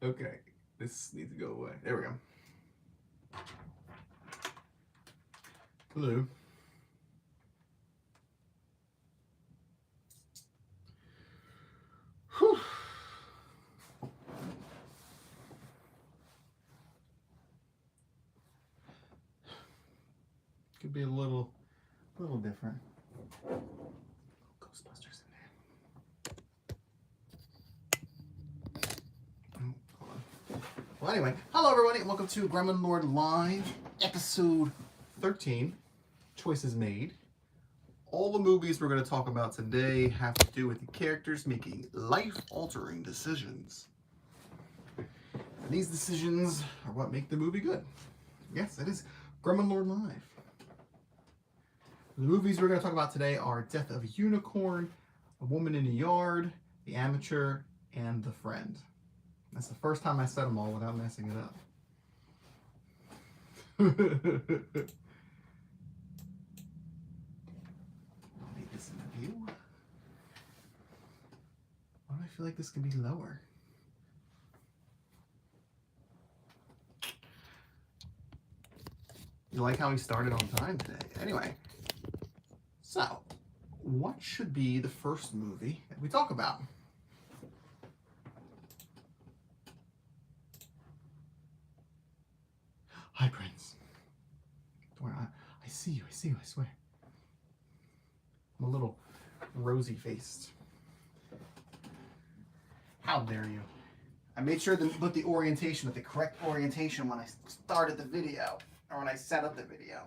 Okay, this needs to go away. There we go. Hello. Whew. Could be a little different. Ghostbusters in there. Oh, hold on. Well, anyway, hello everybody, and welcome to Gremlin Lord Live, episode 13. Choices made. All the movies we're going to talk about today have to do with the characters making life-altering decisions. And these decisions are what make the movie good. Yes, it is Gremlin Lord Live. The movies we're going to talk about today are Death of a Unicorn, A Woman in a Yard, The Amateur, and The Friend. That's the first time I said them all without messing it up. I'll make this in the view. Why do I feel like this can be lower? You like how we started on time today? Anyway, so what should be the first movie that we talk about? Hi, Prince. Don't worry, I see you, I swear. I'm a little rosy-faced. How dare you? I made sure to put the orientation, the correct orientation when I started the video, or when I set up the video.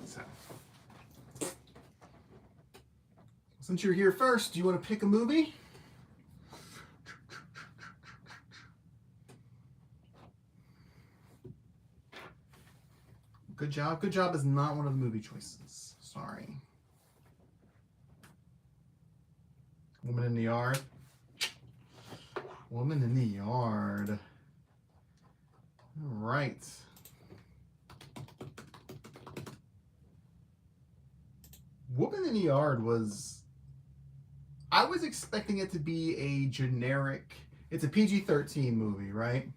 So, since you're here first, do you want to pick a movie? Good job. Good job is not one of the movie choices. Sorry. Woman in the Yard. Woman in the Yard. All right. Woman in the Yard was... I was expecting it to be a generic... It's a PG-13 movie, right?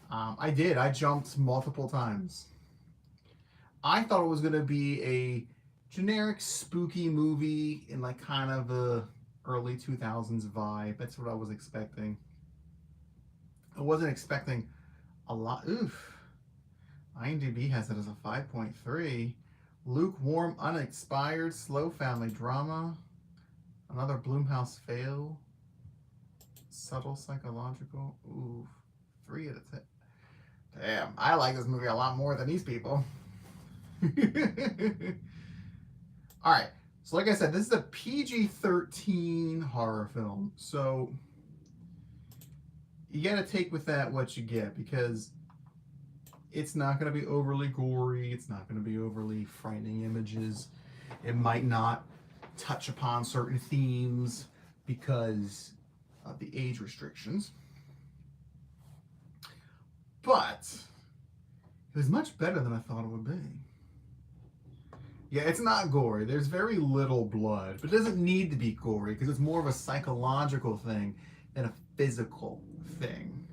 I did. I jumped multiple times. I thought it was going to be a generic spooky movie in like kind of a early 2000s vibe. That's what I was expecting. I wasn't expecting a lot. Oof. IMDb has it as a 5.3. Lukewarm, unexpired, slow family drama. Another Blumhouse fail. Subtle psychological. Oof. 3 out of 10. Damn, I like this movie a lot more than these people. Alright, so like I said, this is a PG-13 horror film, so you gotta take with that what you get, because it's not gonna be overly gory, it's not gonna be overly frightening images, it might not touch upon certain themes because of the age restrictions, but it was much better than I thought it would be. Yeah, it's not gory. There's very little blood, but it doesn't need to be gory because it's more of a psychological thing than a physical thing.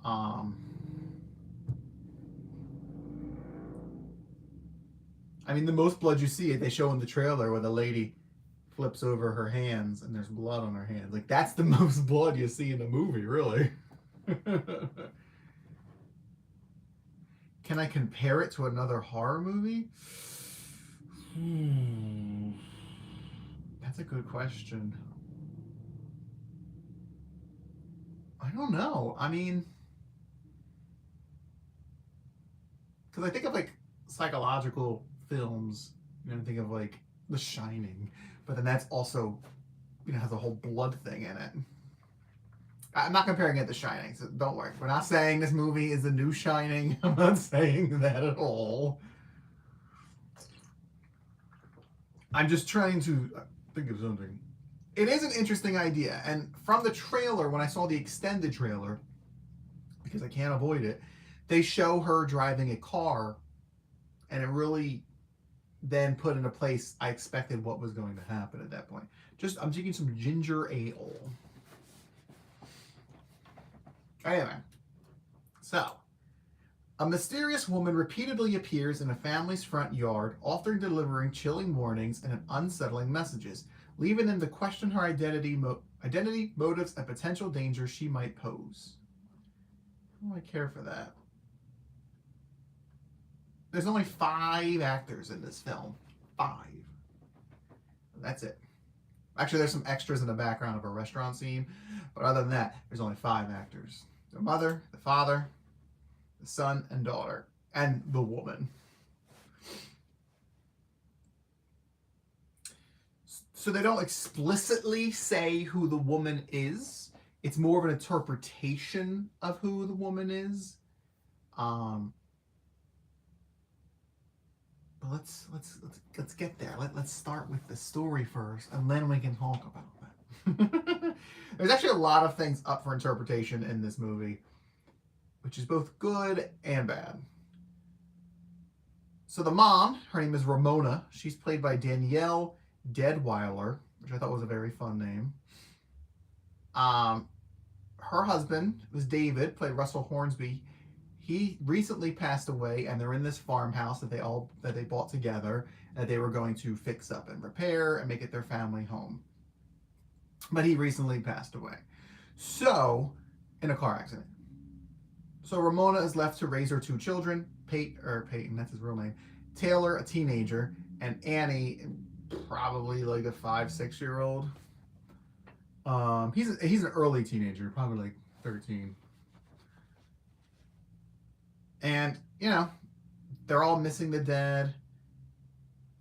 I mean, the most blood you see, they show in the trailer where the lady flips over her hands and there's blood on her hands. Like, that's the most blood you see in the movie, really. Can I compare it to another horror movie? That's a good question. I don't know. I mean, because I think of like psychological films, you know, think of like The Shining, but then that's also, you know, has a whole blood thing in it. I'm not comparing it to The Shining, so don't worry. We're not saying this movie is the new Shining. I'm not saying that at all. I'm just trying to think of something. It is an interesting idea, and from the trailer, when I saw the extended trailer, because I can't avoid it, they show her driving a car, and it really then put in a place I expected what was going to happen at that point. I'm drinking some ginger ale. Anyway, so a mysterious woman repeatedly appears in a family's front yard, often delivering chilling warnings and unsettling messages, leaving them to question her identity, motives, and potential dangers she might pose. I don't really care for that. There's only 5 actors in this film. 5. That's it. Actually, there's some extras in the background of a restaurant scene, but other than that, there's only 5 actors. The mother, the father, the son and daughter, and the woman. So they don't explicitly say who the woman is. It's more of an interpretation of who the woman is. But let's get there. Let's start with the story first, and then we can talk about that. There's actually a lot of things up for interpretation in this movie, which is both good and bad. So the mom, her name is Ramona. She's played by Danielle Deadweiler, which I thought was a very fun name. Her husband was David, played Russell Hornsby. He recently passed away, and they're in this farmhouse that they bought together, that they were going to fix up and repair and make it their family home. But he recently passed away. So, in a car accident. So Ramona is left to raise her 2 children, Peyton, that's his real name, Taylor, a teenager, and Annie, probably like a 5-6-year-old. He's an early teenager, probably like 13. And, you know, they're all missing the dad.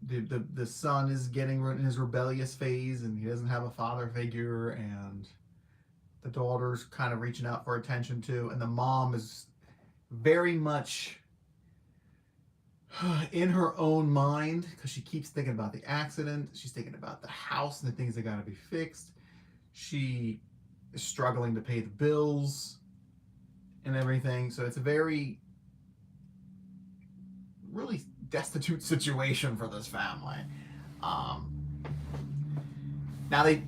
The son is getting in his rebellious phase, and he doesn't have a father figure, and the daughter's kind of reaching out for attention too, and the mom is very much in her own mind because she keeps thinking about the accident. She's thinking about the house and the things that got to be fixed. She is struggling to pay the bills and everything. So it's a very really destitute situation for this family.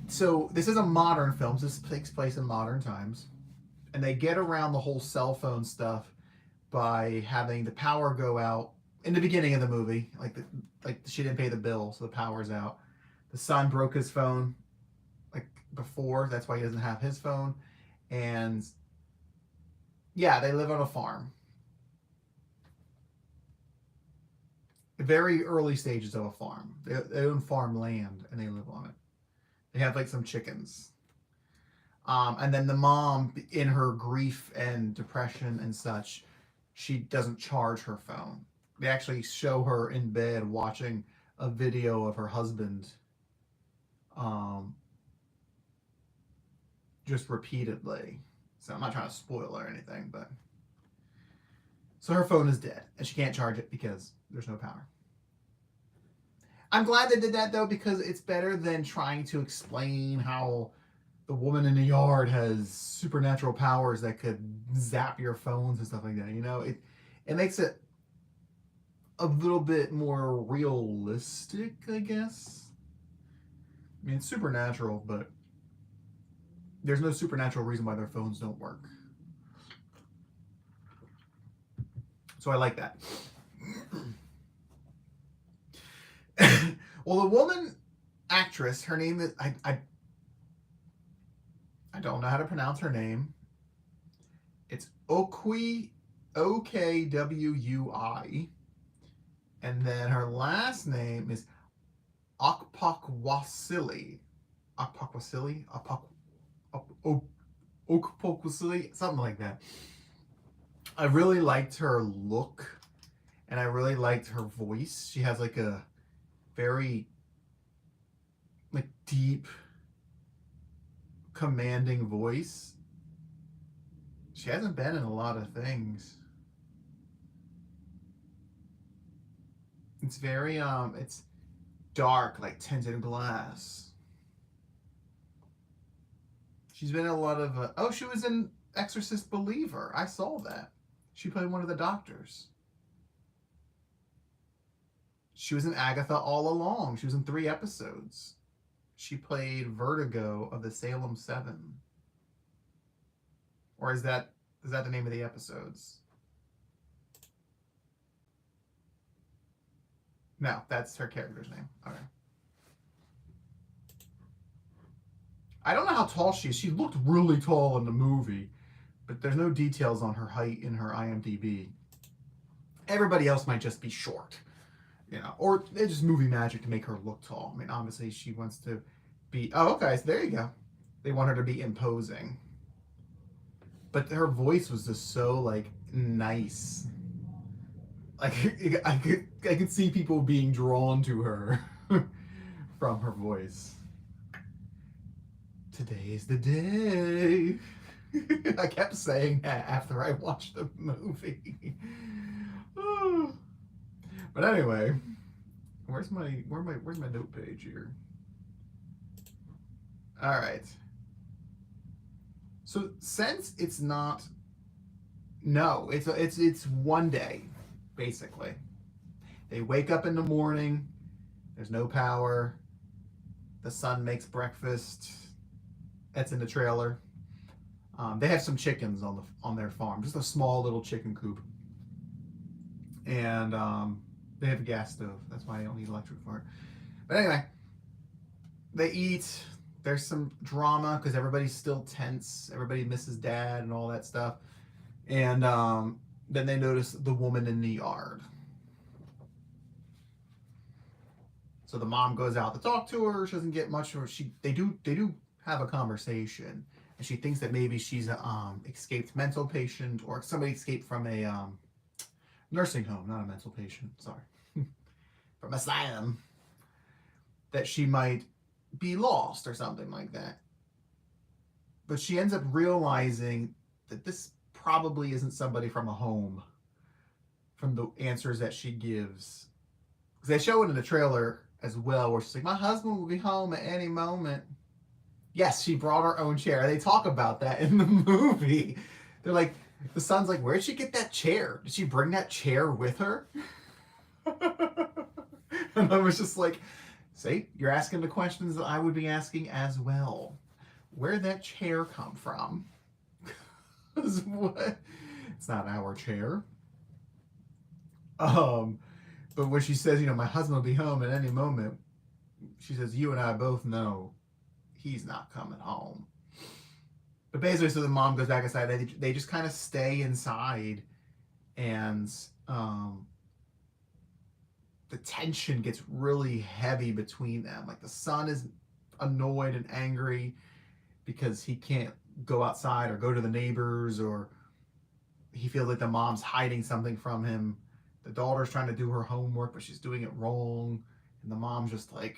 So this is a modern film. So this takes place in modern times, and they get around the whole cell phone stuff by having the power go out in the beginning of the movie. Like she didn't pay the bill, so the power's out. The son broke his phone like before. That's why he doesn't have his phone. And yeah, they live on a farm. The very early stages of a farm. They own farmland and they live on it. They have like some chickens. And then the mom, in her grief and depression and such, she doesn't charge her phone. They actually show her in bed watching a video of her husband just repeatedly. So I'm not trying to spoil or anything, but so her phone is dead and she can't charge it because there's no power. I'm glad they did that though, because it's better than trying to explain how the woman in the yard has supernatural powers that could zap your phones and stuff like that. You know, it makes it a little bit more realistic, I guess. I mean, it's supernatural, but there's no supernatural reason why their phones don't work. So I like that. Well, the woman actress, her name is I don't know how to pronounce her name. It's Okwui, Okwui, and then her last name is Okpokwasili, something like that. I really liked her look, and I really liked her voice. She has like a very like deep, commanding voice. She hasn't been in a lot of things. It's very it's dark, like tinted glass. She's been in a lot of she was in Exorcist Believer. I saw that. She played one of the doctors. She was in Agatha all along. She was in 3 episodes. She played Vertigo of the Salem 7. Or is that the name of the episodes? No, that's her character's name. Okay. I don't know how tall she is. She looked really tall in the movie, but there's no details on her height in her IMDb. Everybody else might just be short, or they just movie magic to make her look tall. I mean, obviously she wants to be. Oh, okay, so there you go. They want her to be imposing, but her voice was just so like nice. Like I could see people being drawn to her from her voice. Today's the day. I kept saying that after I watched the movie. But anyway, where's my note page here? All right. So since it's not, no, it's one day, basically. They wake up in the morning. There's no power. The son makes breakfast. That's in the trailer. They have some chickens on their farm, just a small little chicken coop, and they have a gas stove. That's why they don't need electric for it. But anyway, they eat. There's some drama because everybody's still tense. Everybody misses dad and all that stuff. And then they notice the woman in the yard. So the mom goes out to talk to her. She doesn't get much. Or they do have a conversation, and she thinks that maybe she's a escaped mental patient or somebody escaped from a nursing home, not a mental patient. Sorry, from asylum. That she might be lost or something like that. But she ends up realizing that this probably isn't somebody from a home from the answers that she gives. Because they show it in the trailer as well, where she's like, my husband will be home at any moment. Yes, she brought her own chair. They talk about that in the movie. They're like, the son's like, where'd she get that chair? Did she bring that chair with her? And I was just like, see, you're asking the questions that I would be asking as well. Where'd that chair come from? What? It's not our chair. But when she says, my husband will be home at any moment, she says, you and I both know he's not coming home. But basically, so the mom goes back inside. They just kind of stay inside, and the tension gets really heavy between them. Like the son is annoyed and angry because he can't go outside or go to the neighbors, or he feels like the mom's hiding something from him. The daughter's trying to do her homework, but she's doing it wrong. And the mom's just like,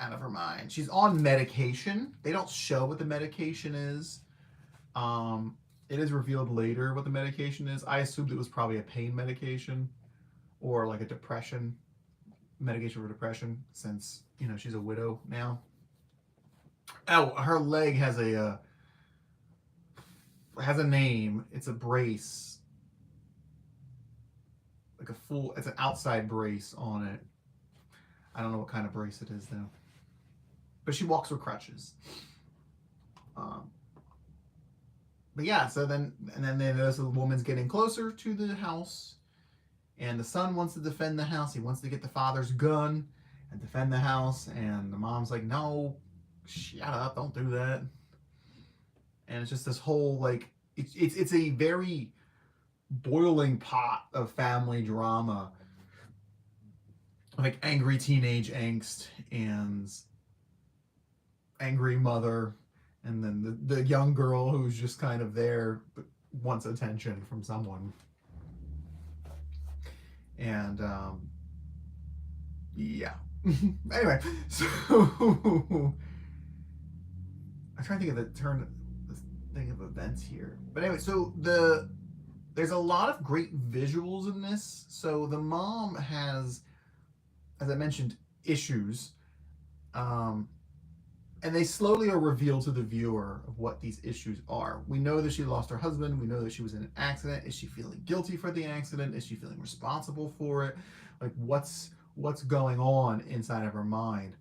out of her mind. She's on medication. They don't show what the medication is. It is revealed later what the medication is. I assumed it was probably a pain medication or like a depression medication for depression, since she's a widow now. Oh, her leg has a name. It's a brace, like it's an outside brace on it. I don't know what kind of brace it is though. But she walks with crutches. But yeah, so then they notice the woman's getting closer to the house, and the son wants to defend the house. He wants to get the father's gun and defend the house, and the mom's like, no, shut up, don't do that. And it's just this whole like it's a very boiling pot of family drama, like angry teenage angst and angry mother, and then the young girl who's just kind of there but wants attention from someone. And yeah. Anyway, so I'm trying to think of the thing of events here. But anyway, so there's a lot of great visuals in this. So the mom has, as I mentioned, issues. and they slowly are revealed to the viewer of what these issues are. We know that she lost her husband. We know that she was in an accident. Is she feeling guilty for the accident? Is she feeling responsible for it? Like, what's going on inside of her mind?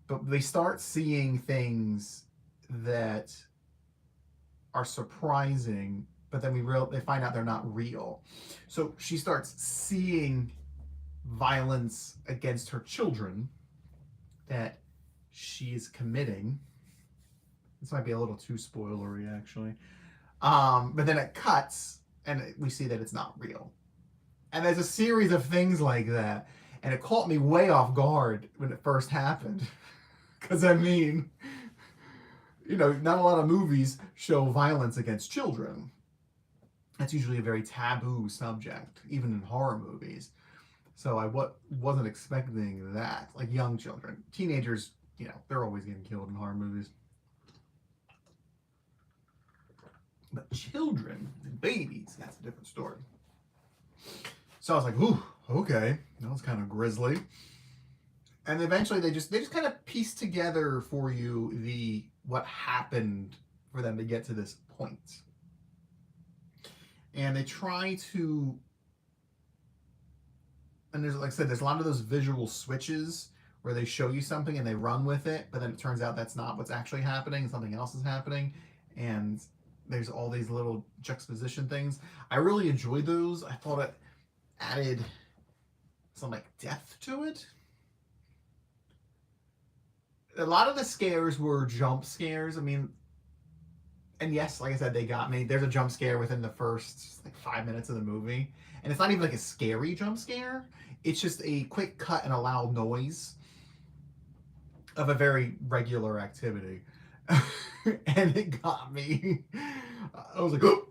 But they start seeing things that are surprising, but then they find out they're not real. So she starts seeing violence against her children that she's committing. This might be a little too spoilery, actually. But then it cuts, and we see that it's not real. And there's a series of things like that, and it caught me way off guard when it first happened. Because, I mean, not a lot of movies show violence against children. That's usually a very taboo subject, even in horror movies. So I wasn't expecting that. Like young children. Teenagers, they're always getting killed in horror movies. But children and babies, that's a different story. So I was like, ooh, okay. That was kind of grisly. And eventually they just kind of piece together for you what happened for them to get to this point. And they try to, and there's, like I said, there's a lot of those visual switches where they show you something and they run with it, but then it turns out that's not what's actually happening, something else is happening, and there's all these little juxtaposition things. I really enjoyed those. I thought it added some like depth to it. A lot of the scares were jump scares. I mean, and yes, like I said, they got me. There's a jump scare within the first 5 minutes of the movie. And it's not even like a scary jump scare. It's just a quick cut and a loud noise of a very regular activity. And it got me. I was like, oh!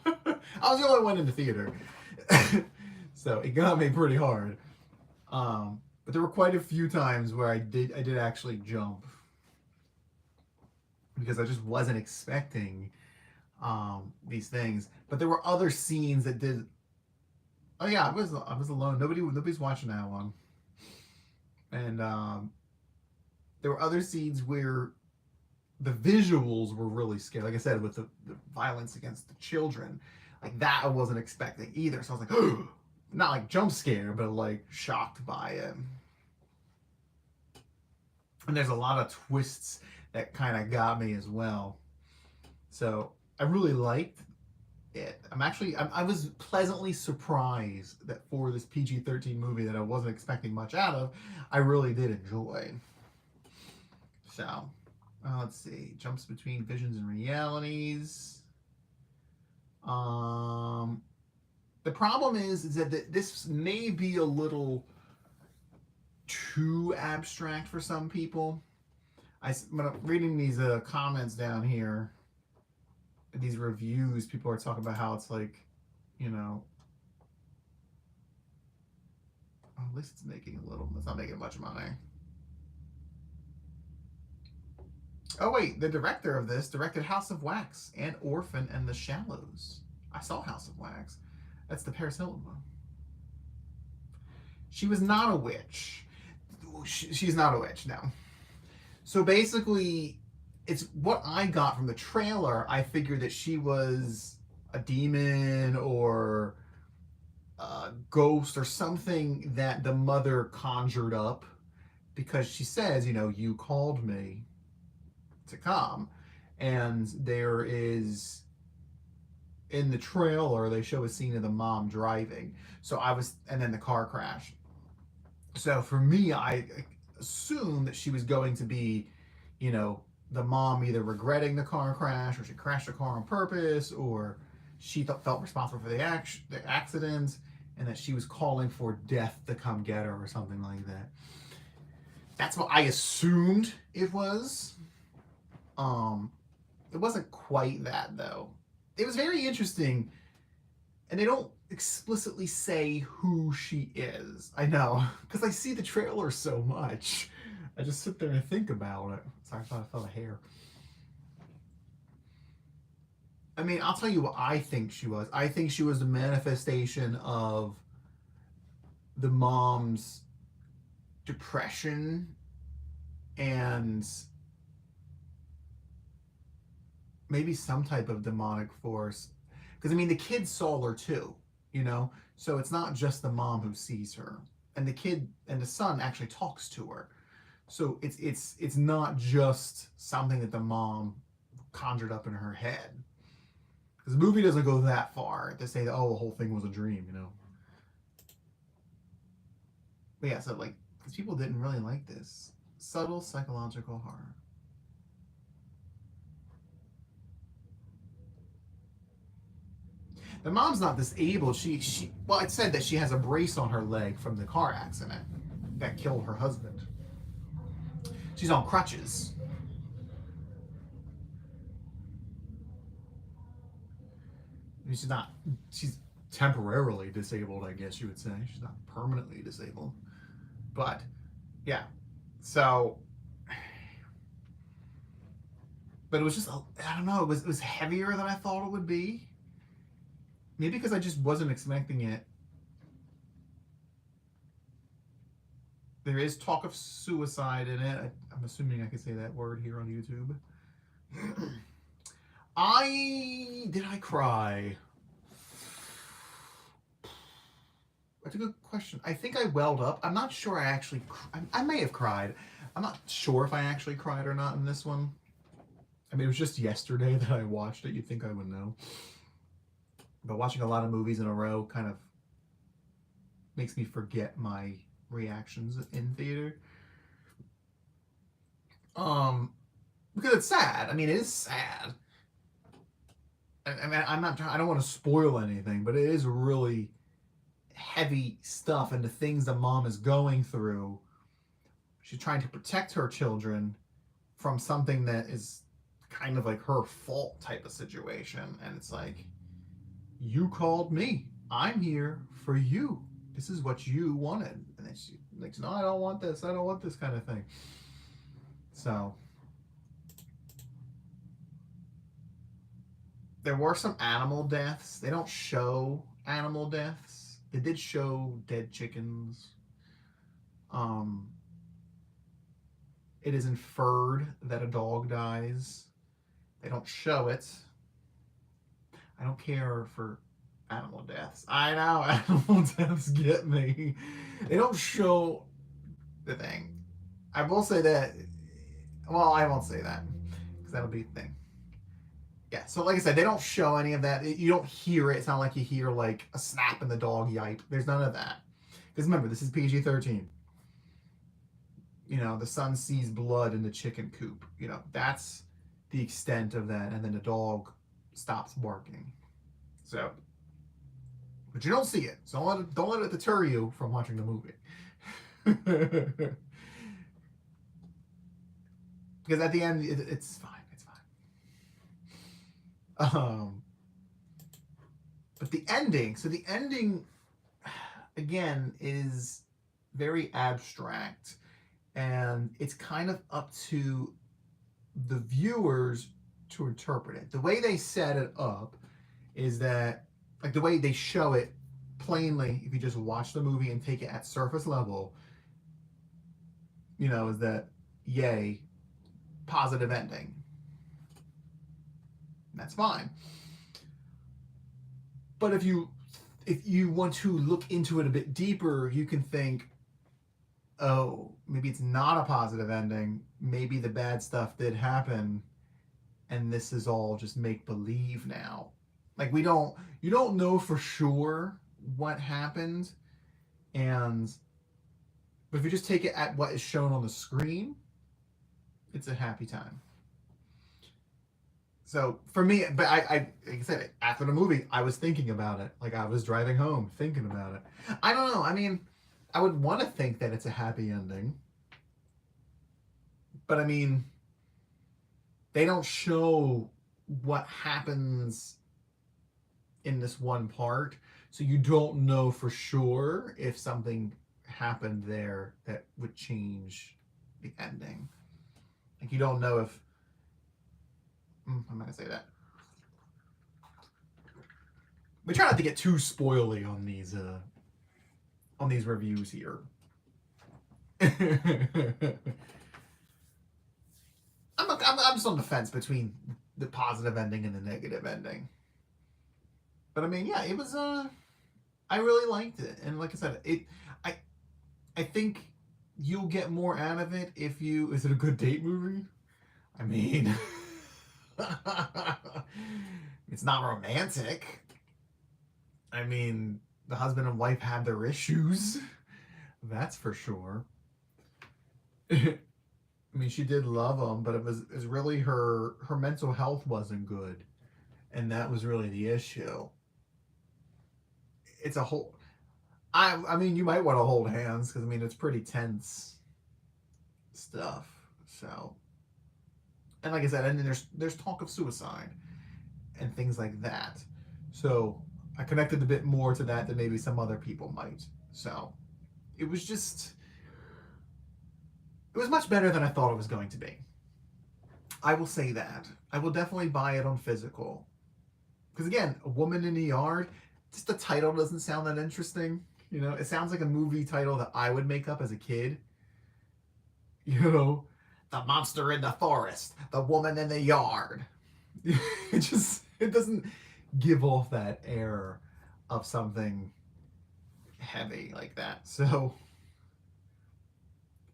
I was the only one in the theater. So it got me pretty hard. But there were quite a few times where I did actually jump. Because I just wasn't expecting these things. But there were other scenes that did. Oh yeah, I was alone. Nobody's watching that one. And there were other scenes where the visuals were really scary. Like I said, with the violence against the children, like that I wasn't expecting either. So I was like, not like jump scare, but like shocked by it. And there's a lot of twists that kind of got me as well. So I really liked it. I was pleasantly surprised that for this PG-13 movie that I wasn't expecting much out of, I really did enjoy. So, let's see. Jumps between visions and realities. The problem is that this may be a little too abstract for some people. When I'm reading these comments down here, these reviews, people are talking about how it's like, at least it's making a little, it's not making much money. Oh wait, the director of this directed House of Wax and Orphan and The Shallows. I saw House of Wax. That's the Paris Hilton one. She was not a witch. She's not a witch, no. So basically, it's what I got from the trailer. I figured that she was a demon or a ghost or something that the mother conjured up because she says, you called me to come. And there is, in the trailer, they show a scene of the mom driving. And then the car crash. So for me, I assumed that she was going to be, the mom either regretting the car crash, or she crashed the car on purpose, or she felt responsible for the accident, and that she was calling for death to come get her or something like that. That's what I assumed it was. It wasn't quite that, though. It was very interesting, and they don't explicitly say who she is. I know, because I see the trailer so much. I just sit there and think about it. Sorry, I thought I felt a hair. I mean, I'll tell you what I think she was. I think she was the manifestation of the mom's depression and maybe some type of demonic force. Because I mean, the kid saw her too, you know. So it's not just the mom who sees her, and the kid and the son actually talks to her. So it's not just something that the mom conjured up in her head. Because the movie doesn't go that far to say that, oh, the whole thing was a dream, you know. But yeah, so like, because people didn't really like this subtle psychological horror. The mom's not disabled. She well, it said that she has a brace on her leg from the car accident that killed her husband. She's on crutches. She's not. She's temporarily disabled, I guess you would say. She's not permanently disabled. But yeah, so. But it was just, I don't know. It was heavier than I thought it would be. Maybe because I just wasn't expecting it. There is talk of suicide in it. I'm assuming I can say that word here on YouTube. Did I cry? That's a good question. I think I welled up. I'm not sure I actually. I may have cried. I'm not sure if I actually cried or not in this one. I mean, it was just yesterday that I watched it. You'd think I would know. But watching a lot of movies in a row kind of makes me forget my reactions in theater. Because it's sad. I mean, it is sad. I mean, I don't want to spoil anything, but it is really heavy stuff, and the things the mom is going through. She's trying to protect her children from something that is kind of like her fault type of situation, and it's like, you called me. I'm here for you. This is what you wanted. And then she like, no, I don't want this. I don't want this kind of thing. So there were some animal deaths. They don't show animal deaths. They did show dead chickens. It is inferred that a dog dies. They don't show it. I don't care for animal deaths. I know animal deaths get me. They don't show the thing. I will say that. Well, I won't say that because that'll be a thing. Yeah. So, like I said, they don't show any of that. You don't hear it. It's not like you hear like a snap in the dog yipe. There's none of that. Because remember, this is PG-13. You know, the son sees blood in the chicken coop. You know, that's the extent of that, and then the dog stops barking. So, but you don't see it. So don't let it deter you from watching the movie. Because at the end, it's fine. It's fine. But the ending. So the ending, again, is very abstract, and it's kind of up to the viewers to interpret it. The way they set it up is that, like the way they show it plainly, if you just watch the movie and take it at surface level, you know, is that, yay, positive ending. That's fine. But if you want to look into it a bit deeper, you can think, oh, maybe it's not a positive ending. Maybe the bad stuff did happen, and this is all just make believe now. Like you don't know for sure what happened, but if you just take it at what is shown on the screen, it's a happy time. So for me, but I like I said, after the movie, I was thinking about it. Like I was driving home thinking about it. I don't know. I mean, I would want to think that it's a happy ending. But I mean, they don't show what happens in this one part. So you don't know for sure if something happened there that would change the ending. Like you don't know if I'm not gonna say that. We try not to get too spoily on these reviews here. I'm just on the fence between the positive ending and the negative ending. But I mean, yeah, it was I really liked it. And like I said, I I think you'll get more out of it if you is it a good date movie? I mean, it's not romantic. I mean, the husband and wife have their issues. That's for sure. I mean, she did love him, but it was really her mental health wasn't good, and that was really the issue. It's a whole. I mean, you might want to hold hands because I mean it's pretty tense stuff. So, and like I said, and then there's talk of suicide and things like that. So I connected a bit more to that than maybe some other people might. So it was just it was much better than I thought it was going to be. I will say that. I will definitely buy it on physical. Because again, A Woman in the Yard, just the title doesn't sound that interesting. You know, it sounds like a movie title that I would make up as a kid. You know, the monster in the forest, the woman in the yard. It doesn't give off that air of something heavy like that. So,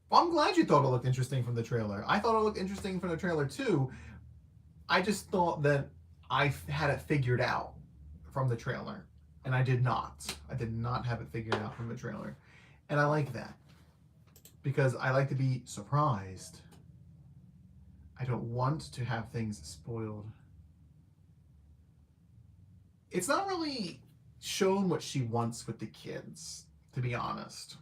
well, I'm glad you thought it looked interesting from the trailer. I thought it looked interesting from the trailer too. I just thought that I had it figured out from the trailer, and I did not. I did not have it figured out from the trailer, and I like that because I like to be surprised. I don't want to have things spoiled. It's not really shown what she wants with the kids, to be honest.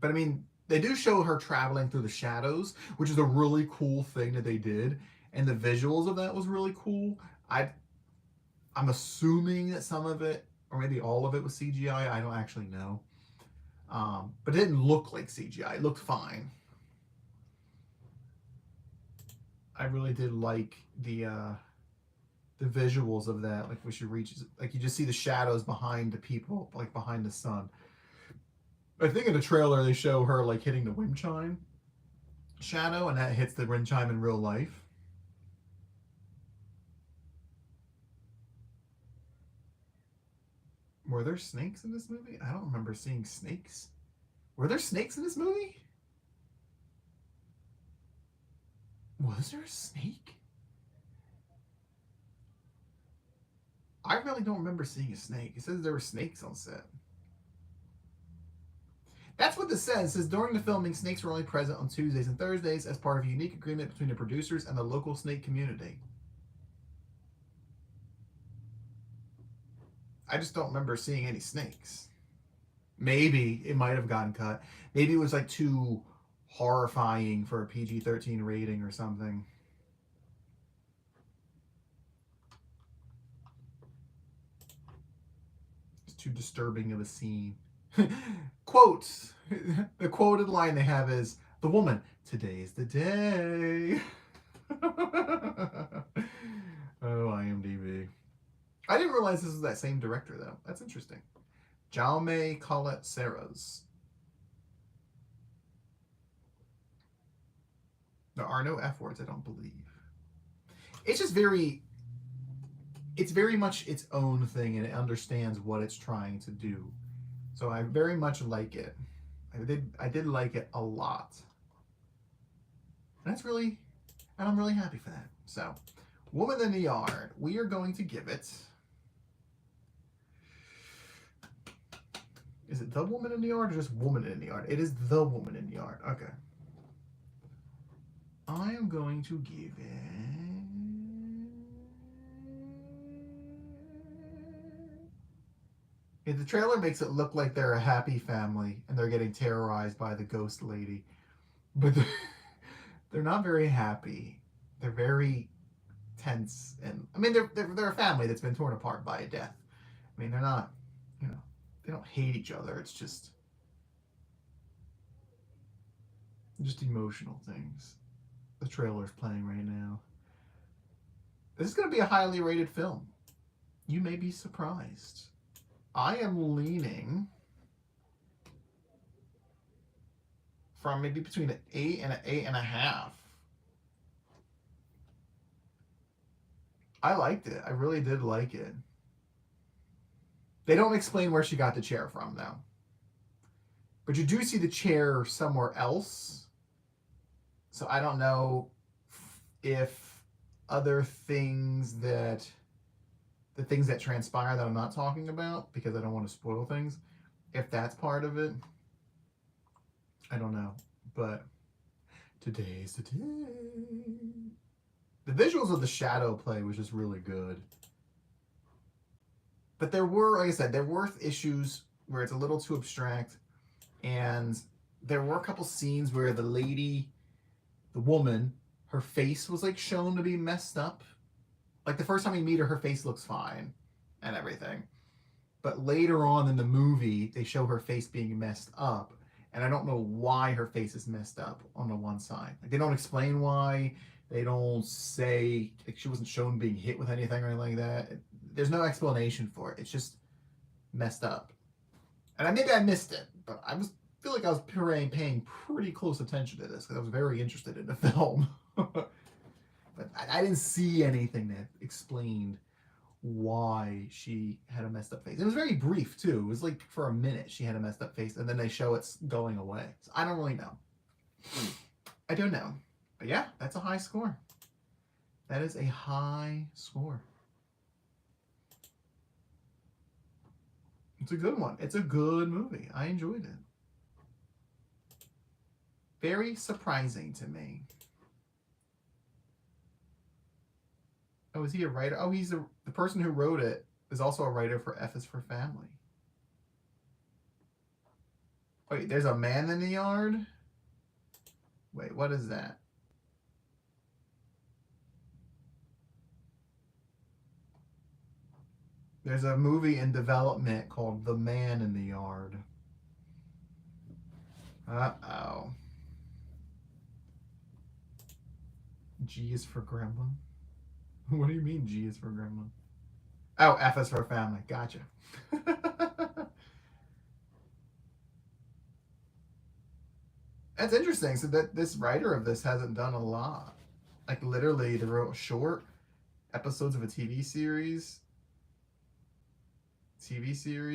But I mean, they do show her traveling through the shadows, which is a really cool thing that they did, and the visuals of that was really cool. I'm assuming that some of it, or maybe all of it, was CGI. I don't actually know, but it didn't look like CGI. It looked fine. I really did like the visuals of that. Like when she reaches, like you just see the shadows behind the people, like behind the sun. I think in the trailer they show her like hitting the wind chime shadow, and that hits the wind chime in real life. Were there snakes in this movie? I don't remember seeing snakes. Were there snakes in this movie? Was there a snake? I really don't remember seeing a snake. It says there were snakes on set. That's what this says. It says during the filming, snakes were only present on Tuesdays and Thursdays as part of a unique agreement between the producers and the local snake community. I just don't remember seeing any snakes. Maybe it might have gotten cut. Maybe it was like too horrifying for a PG-13 rating or something. It's too disturbing of a scene. Quotes. The quoted line they have is, "The woman, today's the day." Oh, IMDb. I didn't realize this was that same director, though. That's interesting. Jaume Collet Serras. There are no F words, I don't believe. It's just it's very much its own thing, and it understands what it's trying to do. So I very much like it. I did like it a lot. And I'm really happy for that. So, Woman in the Yard, we are going to give it. Is it The Woman in the Yard or just Woman in the Yard? It is The Woman in the Yard. Okay. I am going to give it. Yeah, the trailer makes it look like they're a happy family and they're getting terrorized by the ghost lady. But they're not very happy. They're very tense. And I mean, they're a family that's been torn apart by a death. I mean, they're not, you know, they don't hate each other. It's just emotional things. The trailer's playing right now. This is going to be a highly rated film. You may be surprised. I am leaning from maybe between an 8 and an 8.5. I liked it. I really did like it. They don't explain where she got the chair from, though. But you do see the chair somewhere else. So I don't know if other things that... the things that transpire that I'm not talking about, because I don't want to spoil things, if that's part of it, I don't know. But today's the day. The visuals of the shadow play was just really good. But there were, like I said, there were issues where it's a little too abstract. And there were a couple scenes where the lady, the woman, her face was like shown to be messed up. Like the first time you meet her face looks fine and everything. But later on in the movie, they show her face being messed up. And I don't know why her face is messed up on the one side. Like, they don't explain why. They don't say, like, she wasn't shown being hit with anything or anything like that. There's no explanation for it. It's just messed up. And maybe I missed it, but feel like I was paying pretty close attention to this because I was very interested in the film. But I didn't see anything that explained why she had a messed up face. It was very brief too. It was like for a minute she had a messed up face, and then they show it's going away. So I don't really know. I don't know. But yeah, that's a high score. That is a high score. It's a good one. It's a good movie. I enjoyed it. Very surprising to me. Oh, is he a writer? Oh, he's the person who wrote it is also a writer for F is for Family. Wait, there's a man in the yard? Wait, what is that? There's a movie in development called The Man in the Yard. Uh-oh. G is for Gremlin? What do you mean G is for Gremlin? Oh, F is for Family. Gotcha. That's interesting. So that this writer of this hasn't done a lot. Like literally, they wrote short episodes of a TV series,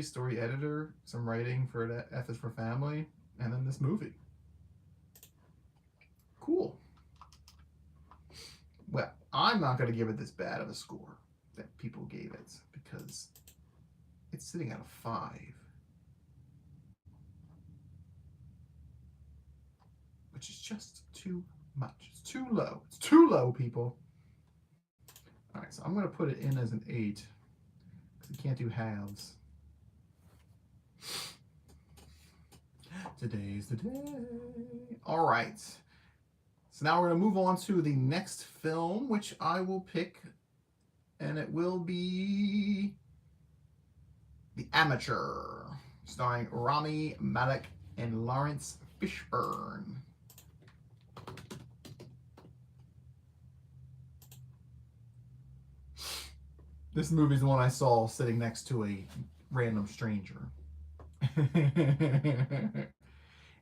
story editor, some writing for that F is for Family, and then this movie. Cool. Well, I'm not going to give it this bad of a score that people gave it because it's sitting at a 5. Which is just too much. It's too low. It's too low, people. All right, so I'm going to put it in as an 8 because you can't do halves. Today's the day. All right. So now we're going to move on to the next film, which I will pick, and it will be The Amateur, starring Rami Malek and Lawrence Fishburne. This movie is the one I saw sitting next to a random stranger. In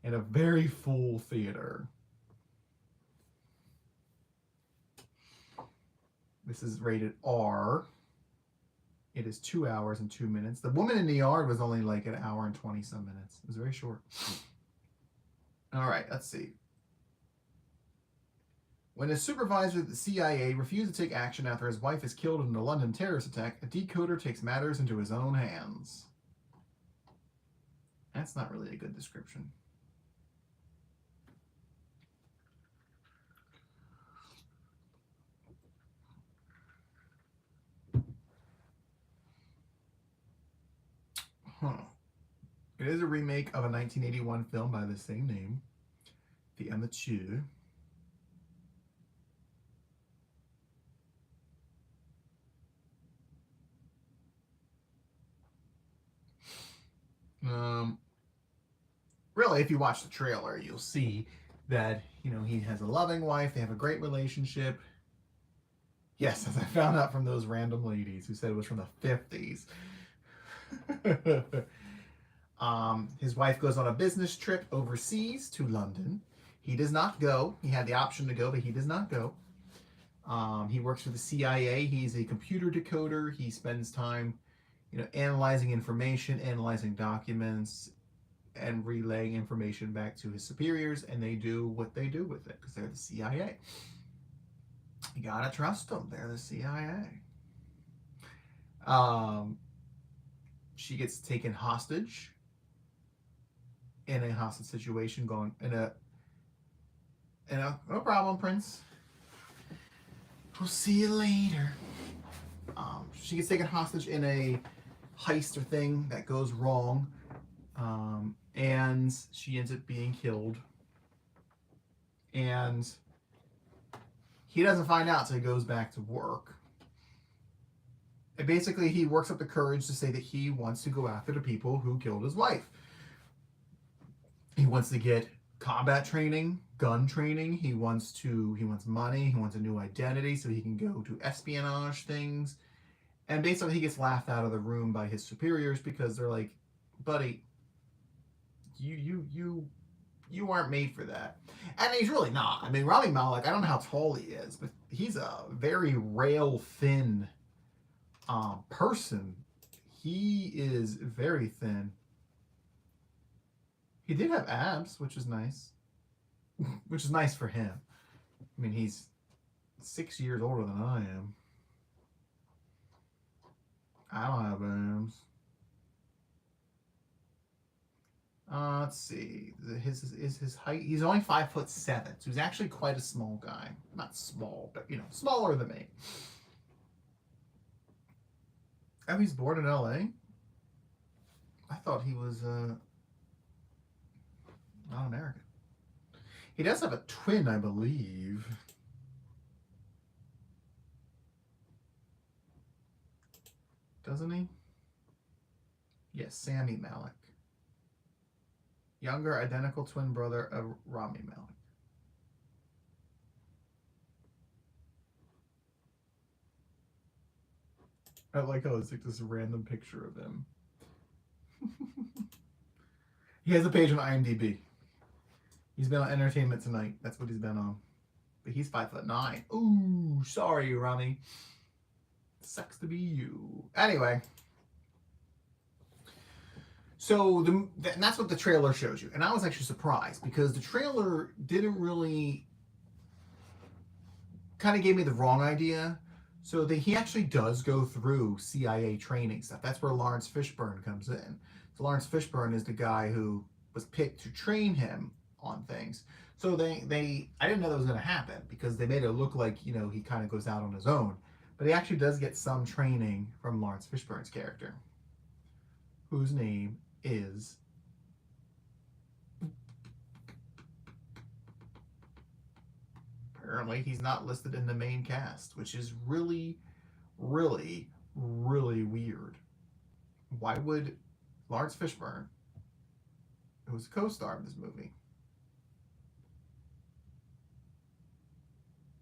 a very full theater. This is rated R. It is 2 hours and 2 minutes. The Woman in the Yard was only like an hour and 20 some minutes. It was very short. All right, let's see. When a supervisor at the CIA refused to take action after his wife is killed in a London terrorist attack, a decoder takes matters into his own hands. That's not really a good description. It is a remake of a 1981 film by the same name, The Amateur. Really, if you watch the trailer, you'll see that, you know, he has a loving wife. They have a great relationship. Yes, as I found out from those random ladies who said it was from the 50s. His wife goes on a business trip overseas to London. He does not go. He had the option to go, but he does not go. He works for the CIA. He's a computer decoder. He spends time, analyzing information, analyzing documents, and relaying information back to his superiors, and they do what they do with it because they're the CIA. You gotta trust them. They're the CIA. She gets taken hostage in a hostage situation, going in a no problem, Prince. We'll see you later. She gets taken hostage in a heist or thing that goes wrong, and she ends up being killed. And he doesn't find out, so he goes back to work. And basically, he works up the courage to say that he wants to go after the people who killed his wife. He wants to get combat training, gun training. He wants money. He wants a new identity so he can go to espionage things. And basically, he gets laughed out of the room by his superiors because they're like, "Buddy, you aren't made for that." And he's really not. I mean, Rami Malek, I don't know how tall he is, but he's a very rail thin person. He is very thin. He did have abs, which is nice. Which is nice for him. I mean, he's 6 years older than I am. I don't have abs. Let's see. His height. He's only 5'7", so he's actually quite a small guy. Not small, but smaller than me. Oh, he's born in L.A. I thought he was not American. He does have a twin, I believe. Doesn't he? Yes, Sami Malek. Younger, identical twin brother of Rami Malek. I like how it's like this random picture of him. He has a page on IMDb. He's been on Entertainment Tonight. That's what he's been on. But he's 5'9". Ooh, sorry, Rami. Sucks to be you. Anyway. So, and that's what the trailer shows you. And I was actually surprised because the trailer didn't really... kind of gave me the wrong idea. So he actually does go through CIA training stuff. That's where Lawrence Fishburne comes in. So Lawrence Fishburne is the guy who was picked to train him on things. So I didn't know that was going to happen because they made it look like, he kind of goes out on his own. But he actually does get some training from Lawrence Fishburne's character, whose name is... Apparently, he's not listed in the main cast, which is really, really, really weird. Why would Lawrence Fishburne, who was a co-star of this movie,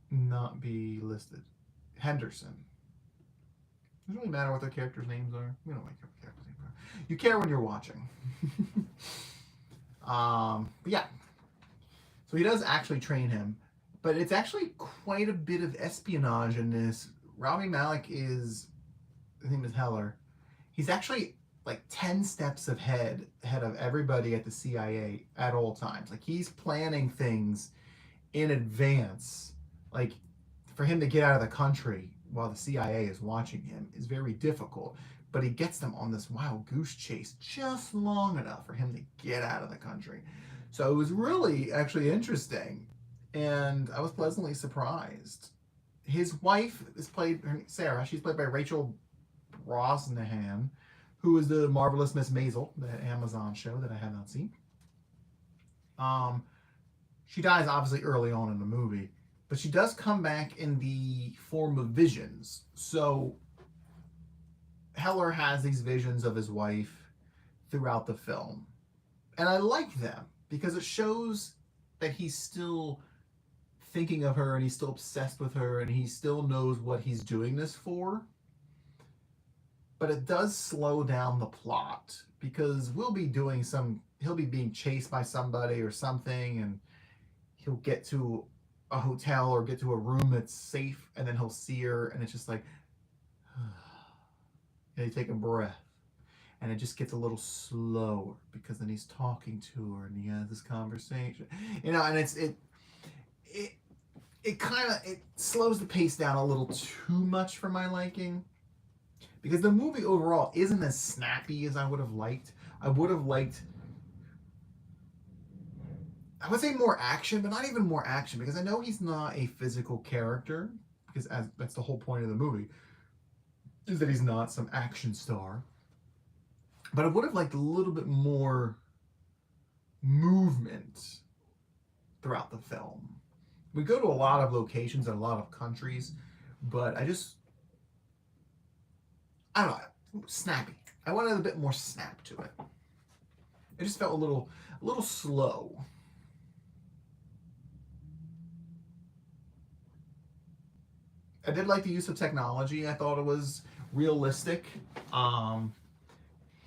not be listed? Henderson. It doesn't really matter what their characters' names are. We don't like what characters' names are. You care when you're watching. But yeah. So he does actually train him. But it's actually quite a bit of espionage in this. Rami Malek his name is Heller. He's actually like 10 steps ahead of everybody at the CIA at all times. Like he's planning things in advance. Like for him to get out of the country while the CIA is watching him is very difficult. But he gets them on this wild goose chase just long enough for him to get out of the country. So it was really actually interesting. And I was pleasantly surprised. His wife is played, Sarah, she's played by Rachel Brosnahan, who is the Marvelous Miss Maisel, the Amazon show that I have not seen. She dies obviously early on in the movie, but she does come back in the form of visions. So Heller has these visions of his wife throughout the film. And I like them because it shows that he's still thinking of her and he's still obsessed with her and he still knows what he's doing this for. But it does slow down the plot because he'll be being chased by somebody or something and he'll get to a hotel or get to a room that's safe, and then he'll see her, and it's just like, and they take a breath, and it just gets a little slower because then he's talking to her and he has this conversation, and it it kind of it slows the pace down a little too much for my liking, because the movie overall isn't as snappy as I would have liked. I would have liked, I would say, more action, but not even more action, because I know he's not a physical character, because that's the whole point of the movie, is that he's not some action star. But I would have liked a little bit more movement throughout the film. We go to a lot of locations and a lot of countries, but I don't know, snappy. I wanted a bit more snap to it. It just felt a little slow. I did like the use of technology. I thought it was realistic.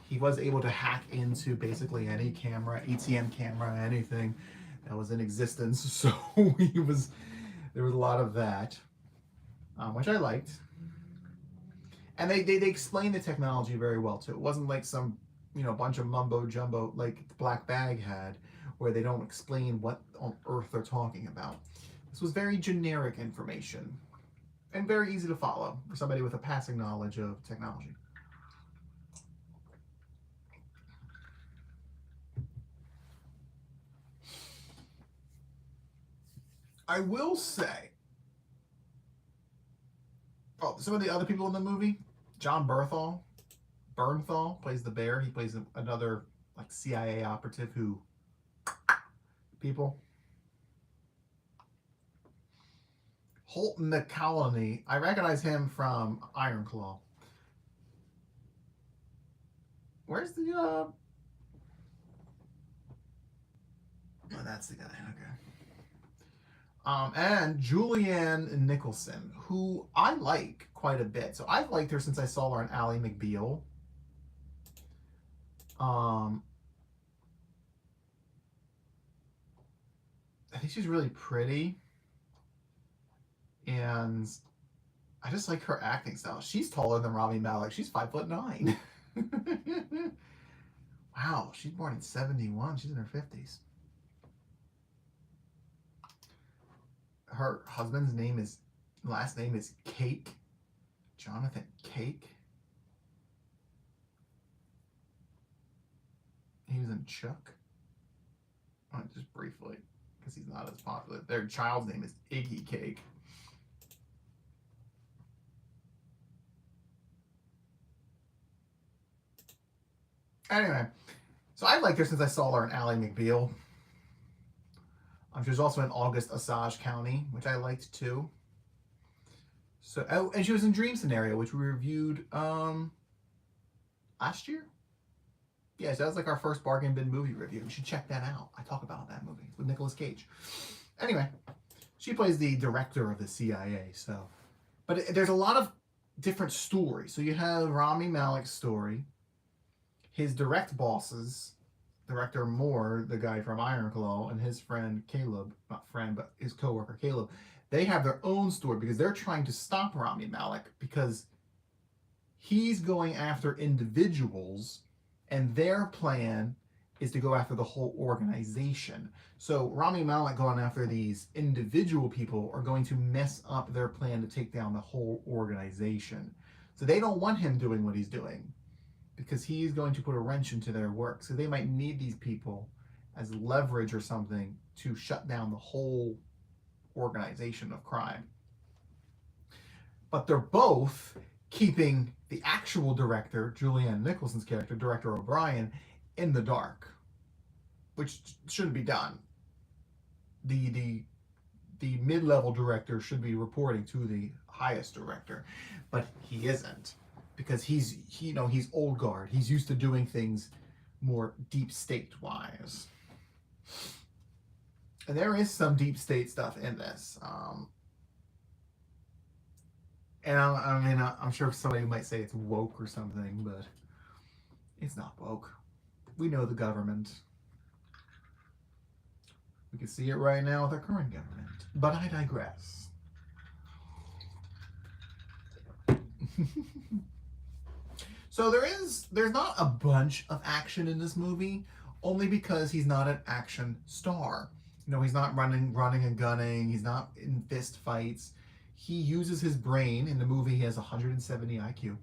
He was able to hack into basically any camera, ATM camera, anything that was in existence. So there was a lot of that, which I liked. And they explained the technology very well too. It wasn't like some bunch of mumbo jumbo like the Black Bag had, where they don't explain what on earth they're talking about. This was very generic information and very easy to follow for somebody with a passing knowledge of technology. I will say, some of the other people in the movie, John Bernthal plays the bear. He plays another like CIA operative who people. Holt McCallany, I recognize him from Iron Claw. Where's the Oh, that's the guy. Okay. And Julianne Nicholson, who I like quite a bit. So I've liked her since I saw her in Ally McBeal. I think she's really pretty, and I just like her acting style. She's taller than Rami Malek. She's 5'9". Wow, she's born in 71. She's in her 50s. Her husband's last name is Cake. Jonathan Cake. He was in Chuck. Just briefly, because he's not as popular. Their child's name is Iggy Cake. Anyway, so I've liked her since I saw her in Ally McBeal. She was also in August Osage County, which I liked too. So, and she was in Dream Scenario, which we reviewed last year. Yeah, so that was like our first bargain bin movie review. You should check that out. I talk about that movie with Nicolas Cage. Anyway, she plays the director of the CIA. So, but there's a lot of different stories. So you have Rami Malek's story, his direct bosses, director Moore, the guy from Iron Claw, and his friend Caleb, not friend, but his coworker Caleb, they have their own story because they're trying to stop Rami Malek because he's going after individuals, and their plan is to go after the whole organization. So Rami Malek going after these individual people are going to mess up their plan to take down the whole organization. So they don't want him doing what he's doing, because he's going to put a wrench into their work. So they might need these people as leverage or something to shut down the whole organization of crime. But they're both keeping the actual director, Julianne Nicholson's character, Director O'Brien, in the dark, which shouldn't be done. The mid-level director should be reporting to the highest director, but he isn't, because he's old guard. He's used to doing things more deep state wise. And there is some deep state stuff in this. And I'm sure somebody might say it's woke or something, but it's not woke. We know the government. We can see it right now with our current government. But I digress. So there's not a bunch of action in this movie, only because he's not an action star. You know, he's not running and gunning. He's not in fist fights. He uses his brain. In the movie, he has 170 IQ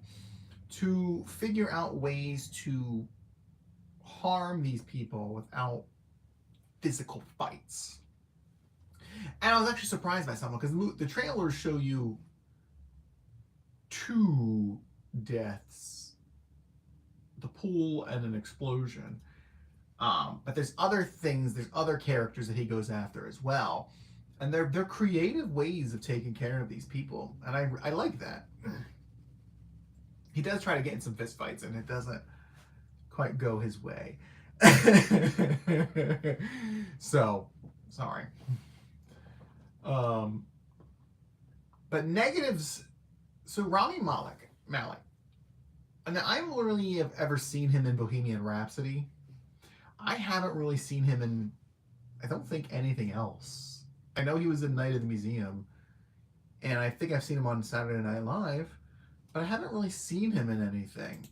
to figure out ways to harm these people without physical fights. And I was actually surprised by something because the trailers show you 2 deaths, the pool and an explosion. But there's other things, there's other characters that he goes after as well. And they're creative ways of taking care of these people. And I like that. He does try to get in some fist fights, and it doesn't quite go his way. So, sorry. But negatives. So Rami Malek. And I don't really have ever seen him in Bohemian Rhapsody. I haven't really seen him in, I don't think, anything else. I know he was in Night at the Museum, and I think I've seen him on Saturday Night Live, but I haven't really seen him in anything.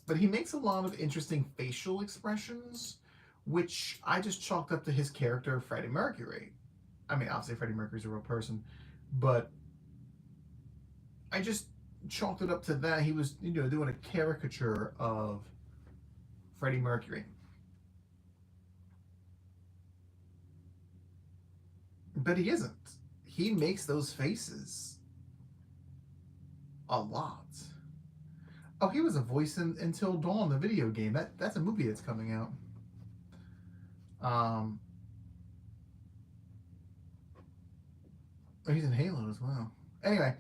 But he makes a lot of interesting facial expressions, which I just chalked up to his character, Freddie Mercury. I mean, obviously Freddie Mercury's a real person, but I just chalked it up to that. He was, doing a caricature of Freddie Mercury. But he isn't. He makes those faces a lot. Oh, he was a voice in Until Dawn, the video game. That's a movie that's coming out. Oh, he's in Halo as well. Anyway,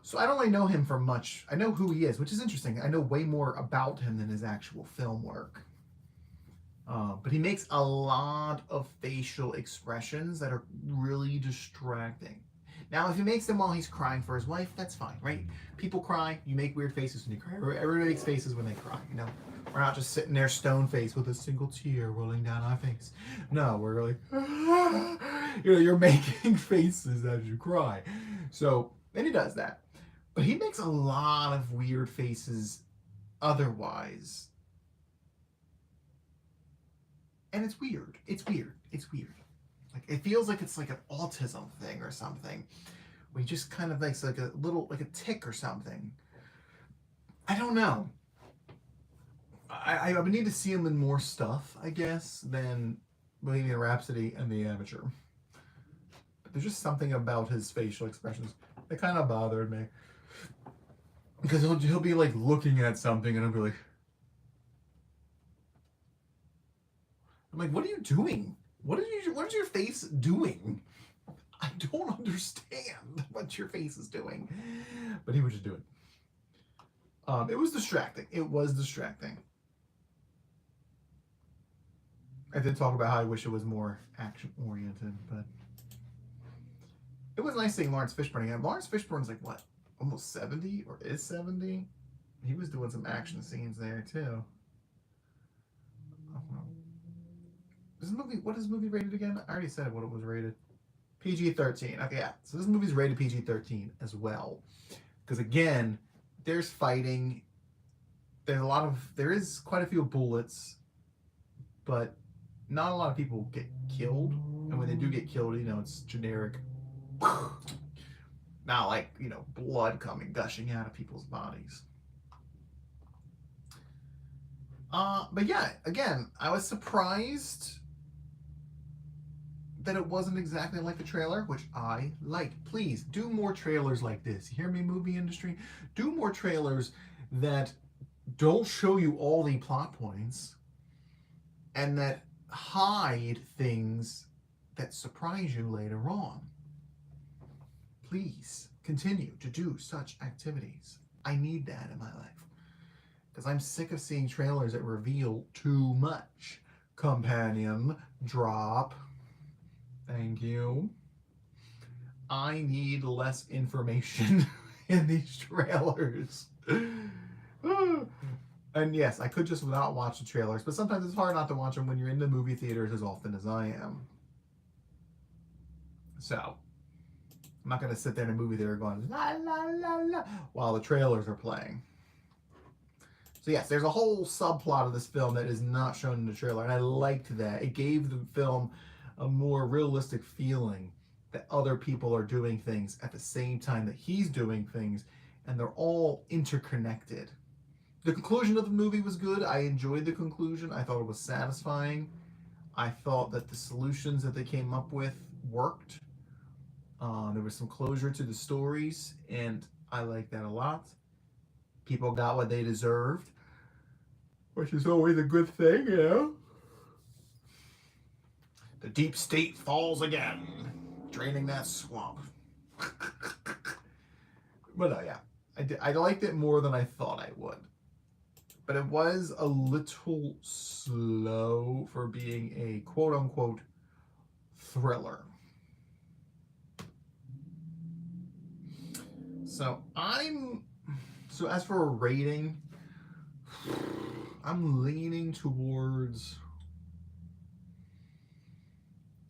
so I don't really know him for much. I know who he is, which is interesting. I know way more about him than his actual film work. But he makes a lot of facial expressions that are really distracting. Now, if he makes them while he's crying for his wife, that's fine, right? People cry. You make weird faces when you cry. Everybody makes faces when they cry, We're not just sitting there stone-faced with a single tear rolling down our face. No, we're like, you're making faces as you cry. So, and he does that. But he makes a lot of weird faces otherwise. And it's weird. It's weird. Like, it feels like it's like an autism thing or something. Where he just kind of makes like a tick or something. I don't know. I would need to see him in more stuff, I guess, than Bohemian Rhapsody and The Amateur. But there's just something about his facial expressions that kind of bothered me. Because he'll be like looking at something and he'll be like, I'm like, what are you doing? What is your face doing? I don't understand what your face is doing. But he would just do it. It was distracting. I did talk about how I wish it was more action-oriented, but it was nice seeing Lawrence Fishburne again. Lawrence Fishburne's like, what, almost 70? Or is 70? He was doing some action scenes there, too. What is the movie rated again? I already said what it was rated. PG-13. Okay, yeah. So this movie's rated PG-13 as well. Because again, there's fighting. There is quite a few bullets, but not a lot of people get killed. And when they do get killed, it's generic. Not like, blood gushing out of people's bodies. But yeah, again, I was surprised that it wasn't exactly like the trailer, which I liked. Please, do more trailers like this. You hear me, movie industry? Do more trailers that don't show you all the plot points and that hide things that surprise you later on. Please, continue to do such activities. I need that in my life. Because I'm sick of seeing trailers that reveal too much. Companion, drop. Thank you. I need less information in these trailers. And yes, I could just not watch the trailers, but sometimes it's hard not to watch them when you're in the movie theaters as often as I am. So, I'm not going to sit there in a movie theater going, la la la la, while the trailers are playing. So, yes, there's a whole subplot of this film that is not shown in the trailer, and I liked that. It gave the film a more realistic feeling that other people are doing things at the same time that he's doing things, and they're all interconnected. The conclusion of the movie was good. I enjoyed the conclusion. I thought it was satisfying. I thought that the solutions that they came up with worked. There was some closure to the stories, and I like that a lot. People got what they deserved, which is always a good thing, you know? The deep state falls again, draining that swamp. But yeah, I liked it more than I thought I would. But it was a little slow for being a quote unquote thriller. So as for a rating, I'm leaning towards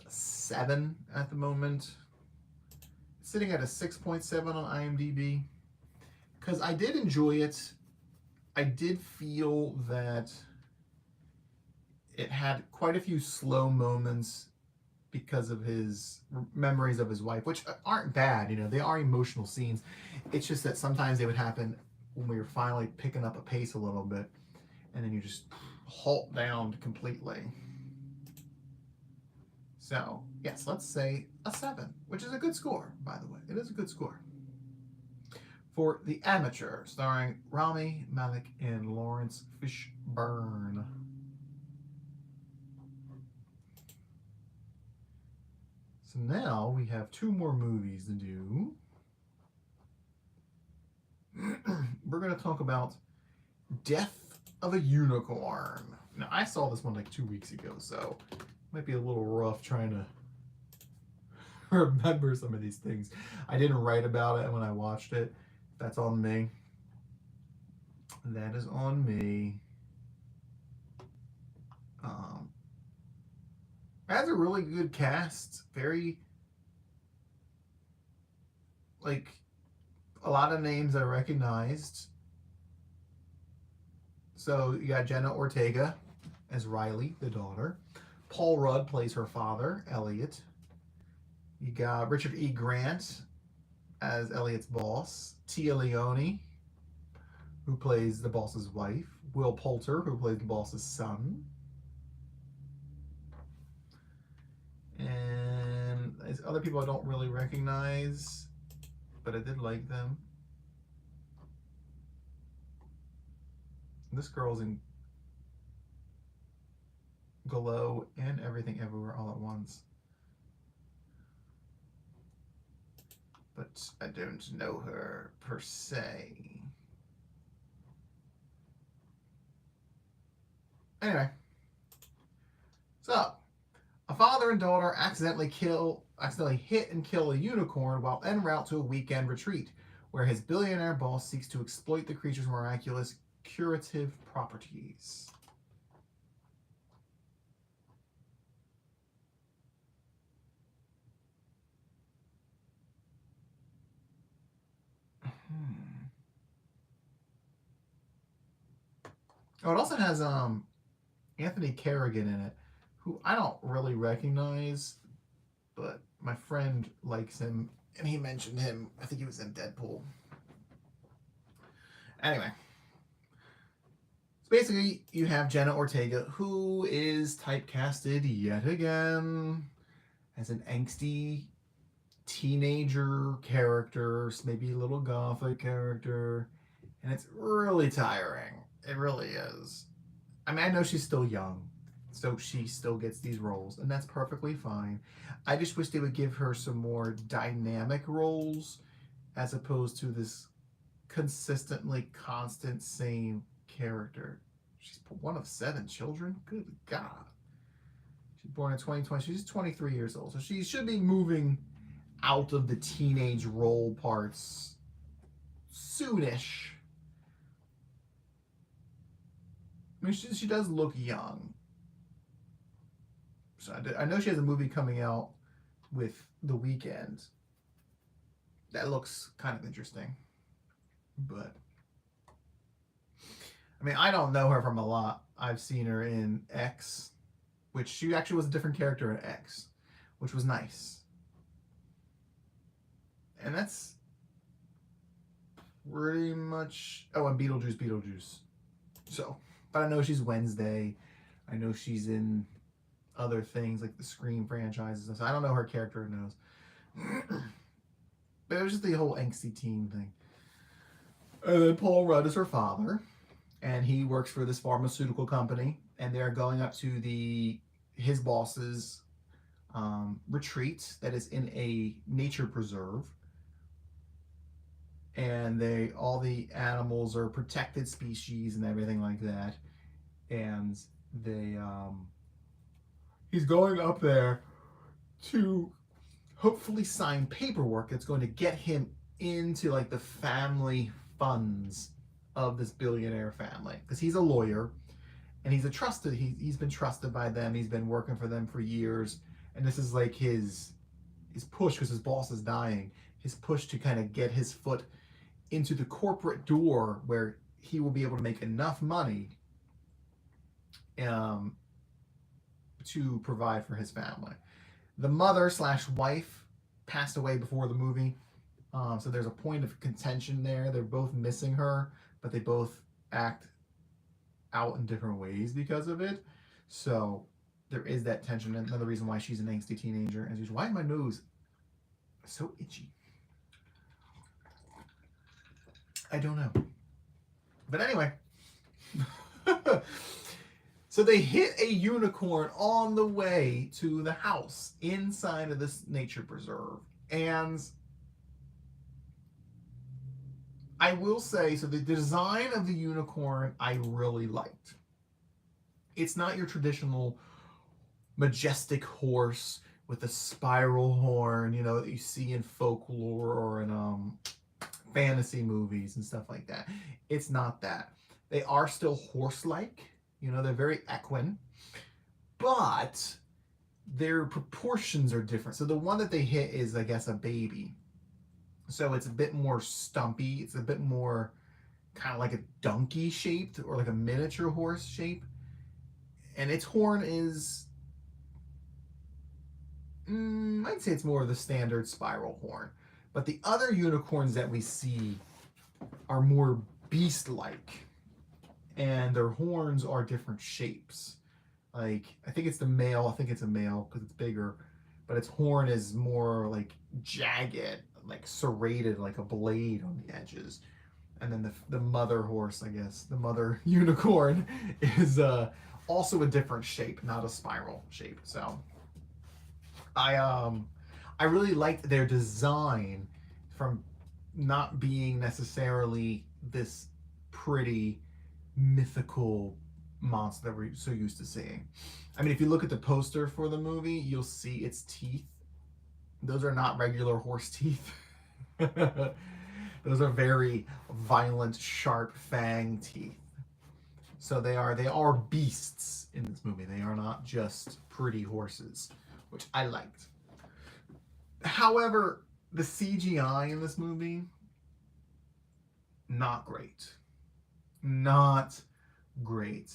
7 at the moment. Sitting at a 6.7 on IMDb. Because I did enjoy it. I did feel that it had quite a few slow moments because of his memories of his wife, which aren't bad, you know, they are emotional scenes. It's just that sometimes they would happen when we were finally picking up a pace a little bit, and then you just halt down completely. So, yes, let's say a 7, which is a good score, by the way. It is a good score. For The Amateur, starring Rami Malek and Lawrence Fishburne. So now we have 2 more movies to do. We're going to talk about Death of a Unicorn. Now, I saw this one like 2 weeks ago, so it might be a little rough trying to remember some of these things. I didn't write about it when I watched it. That's on me. That is on me. It has a really good cast. Very, like, a lot of names I recognized. So you got Jenna Ortega as Riley, the daughter. Paul Rudd plays her father, Elliot. You got Richard E. Grant as Elliot's boss. Tia Leone, who plays the boss's wife. Will Poulter, who plays the boss's son. And there's other people I don't really recognize, but I did like them. This girl's in Glow and Everything Everywhere All at Once. But I don't know her per se. Anyway. So, a father and daughter accidentally hit and kill a unicorn while en route to a weekend retreat, where his billionaire boss seeks to exploit the creature's miraculous curative properties. Oh, it also has Anthony Carrigan in it, who I don't really recognize, but my friend likes him, and he mentioned him. I think he was in Deadpool. Anyway. So basically, you have Jenna Ortega, who is typecasted yet again as an angsty teenager character, maybe a little gothic character, and it's really tiring. It really is. I mean, I know she's still young, so she still gets these roles, and that's perfectly fine. I just wish they would give her some more dynamic roles as opposed to this consistently constant same character. She's one of 7 children? Good God. She's born in 2020. She's 23 years old, so she should be moving out of the teenage role parts soonish. I mean, she does look young. So I know she has a movie coming out with The Weeknd that looks kind of interesting. But I mean, I don't know her from a lot. I've seen her in X, which she actually was a different character in X, which was nice. And that's pretty much. Oh, and Beetlejuice. So, but I know she's Wednesday. I know she's in other things like the Scream franchises. So I don't know her character knows. But it was just the whole angsty teen thing. And then Paul Rudd is her father, and he works for this pharmaceutical company, and they're going up to his boss's retreat that is in a nature preserve, and all the animals are protected species and everything like that, and he's going up there to hopefully sign paperwork that's going to get him into like the family funds of this billionaire family, because he's a lawyer and he's he's been trusted by them. He's been working for them for years, and this is like his push, because his boss is dying, his push to kind of get his foot into the corporate door where he will be able to make enough money to provide for his family. The mother slash wife passed away before the movie, so there's a point of contention there. They're both missing her, but they both act out in different ways because of it. So there is that tension. And another reason why she's an angsty teenager. And she's, why is my nose so itchy? I don't know. But anyway. So they hit a unicorn on the way to the house inside of this nature preserve. And I will say, so the design of the unicorn I really liked. It's not your traditional majestic horse with a spiral horn, you know, that you see in folklore or in fantasy movies and stuff like that. It's not that. They are still horse-like, you know, they're very equine, but their proportions are different. So the one that they hit is, I guess, a baby. So it's a bit more stumpy. It's a bit more kind of like a donkey shaped or like a miniature horse shape. And its horn is, I'd say it's more of the standard spiral horn. But the other unicorns that we see are more beast-like. And their horns are different shapes. Like, I think it's a male because it's bigger. But its horn is more like jagged, like serrated, like a blade on the edges. And then the mother horse, I guess, the mother unicorn is also a different shape, not a spiral shape. So I really liked their design from not being necessarily this pretty mythical monster that we're so used to seeing. I mean, if you look at the poster for the movie, you'll see its teeth. Those are not regular horse teeth. Those are very violent, sharp fang teeth. So they are beasts in this movie. They are not just pretty horses, which I liked. However, the CGI in this movie, not great. Not great.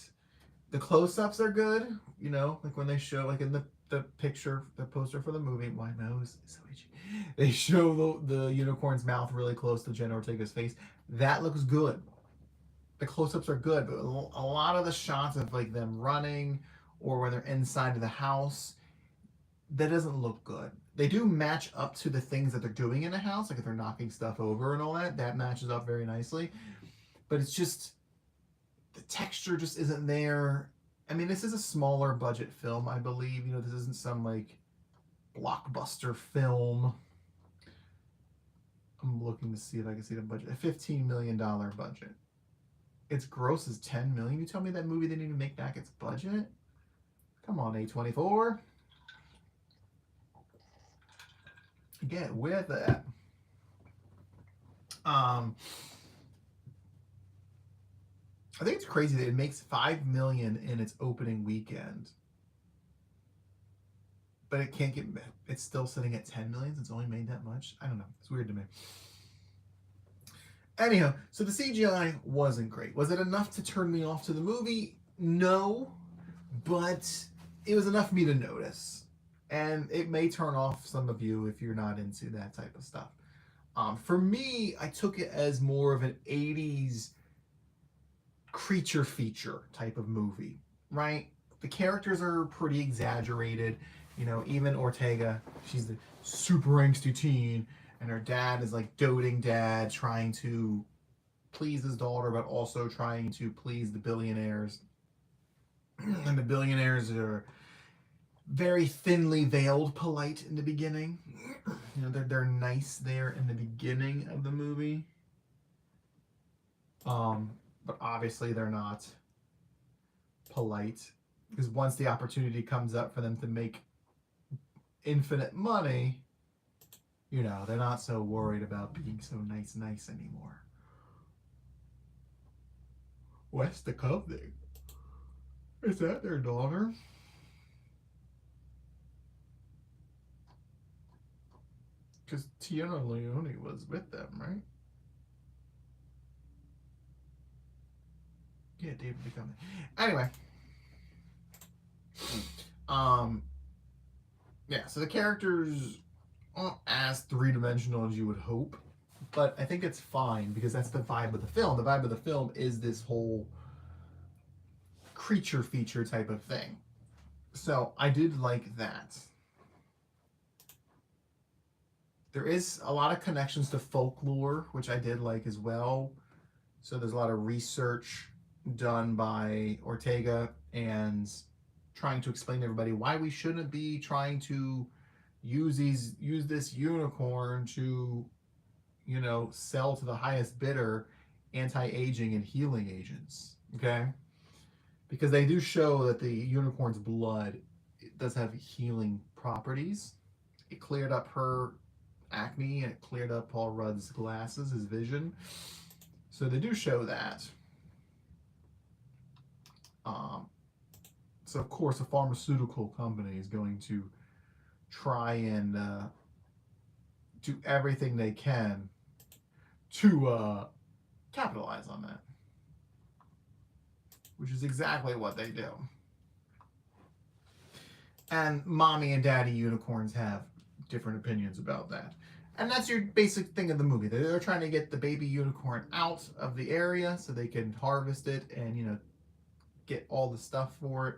The close-ups are good, you know, like when they show, like in the picture, the poster for the movie, my nose is so itchy. They show the unicorn's mouth really close to Jenna Ortega's face. That looks good. The close-ups are good, but a lot of the shots of like them running or when they're inside of the house, that doesn't look good. They do match up to the things that they're doing in the house, like if they're knocking stuff over and all that, that matches up very nicely. But it's just, the texture just isn't there. I mean, this is a smaller budget film, I believe. You know, this isn't some like blockbuster film. I'm looking to see if I can see the budget. A $15 million budget. Its gross is $10 million. You tell me that movie didn't even make back its budget? Come on, A24. Get with that. I think it's crazy that it makes $5 million in its opening weekend, but it can't get. It's still sitting at 10 million. It's only made that much. I don't know. It's weird to me. Anyhow, so the CGI wasn't great. Was it enough to turn me off to the movie? No, but it was enough for me to notice. And it may turn off some of you if you're not into that type of stuff. For me, I took it as more of an 80s creature feature type of movie, right? The characters are pretty exaggerated. You know, even Ortega, she's the super angsty teen, and her dad is like doting dad trying to please his daughter, but also trying to please the billionaires. And the billionaires are very thinly veiled polite in the beginning. You know, they're nice there in the beginning of the movie. But obviously they're not polite, because once the opportunity comes up for them to make infinite money, you know, they're not so worried about being so nice anymore. What's the covenant? Is that their daughter? Because Tiana Leone was with them, right? Yeah, David Duchovny. Anyway, yeah. So the characters aren't as three-dimensional as you would hope, but I think it's fine because that's the vibe of the film. The vibe of the film is this whole creature feature type of thing. So I did like that. There is a lot of connections to folklore, which I did like as well. So there's a lot of research done by Ortega and trying to explain to everybody why we shouldn't be trying to use this unicorn to, you know, sell to the highest bidder anti-aging and healing agents. Okay? Because they do show that the unicorn's blood, it does have healing properties. It cleared up her acne and it cleared up Paul Rudd's glasses, his vision. So they do show that. So of course, a pharmaceutical company is going to try and do everything they can to capitalize on that, which is exactly what they do. And mommy and daddy unicorns have different opinions about that. And that's your basic thing of the movie. They're trying to get the baby unicorn out of the area so they can harvest it and, you know, get all the stuff for it.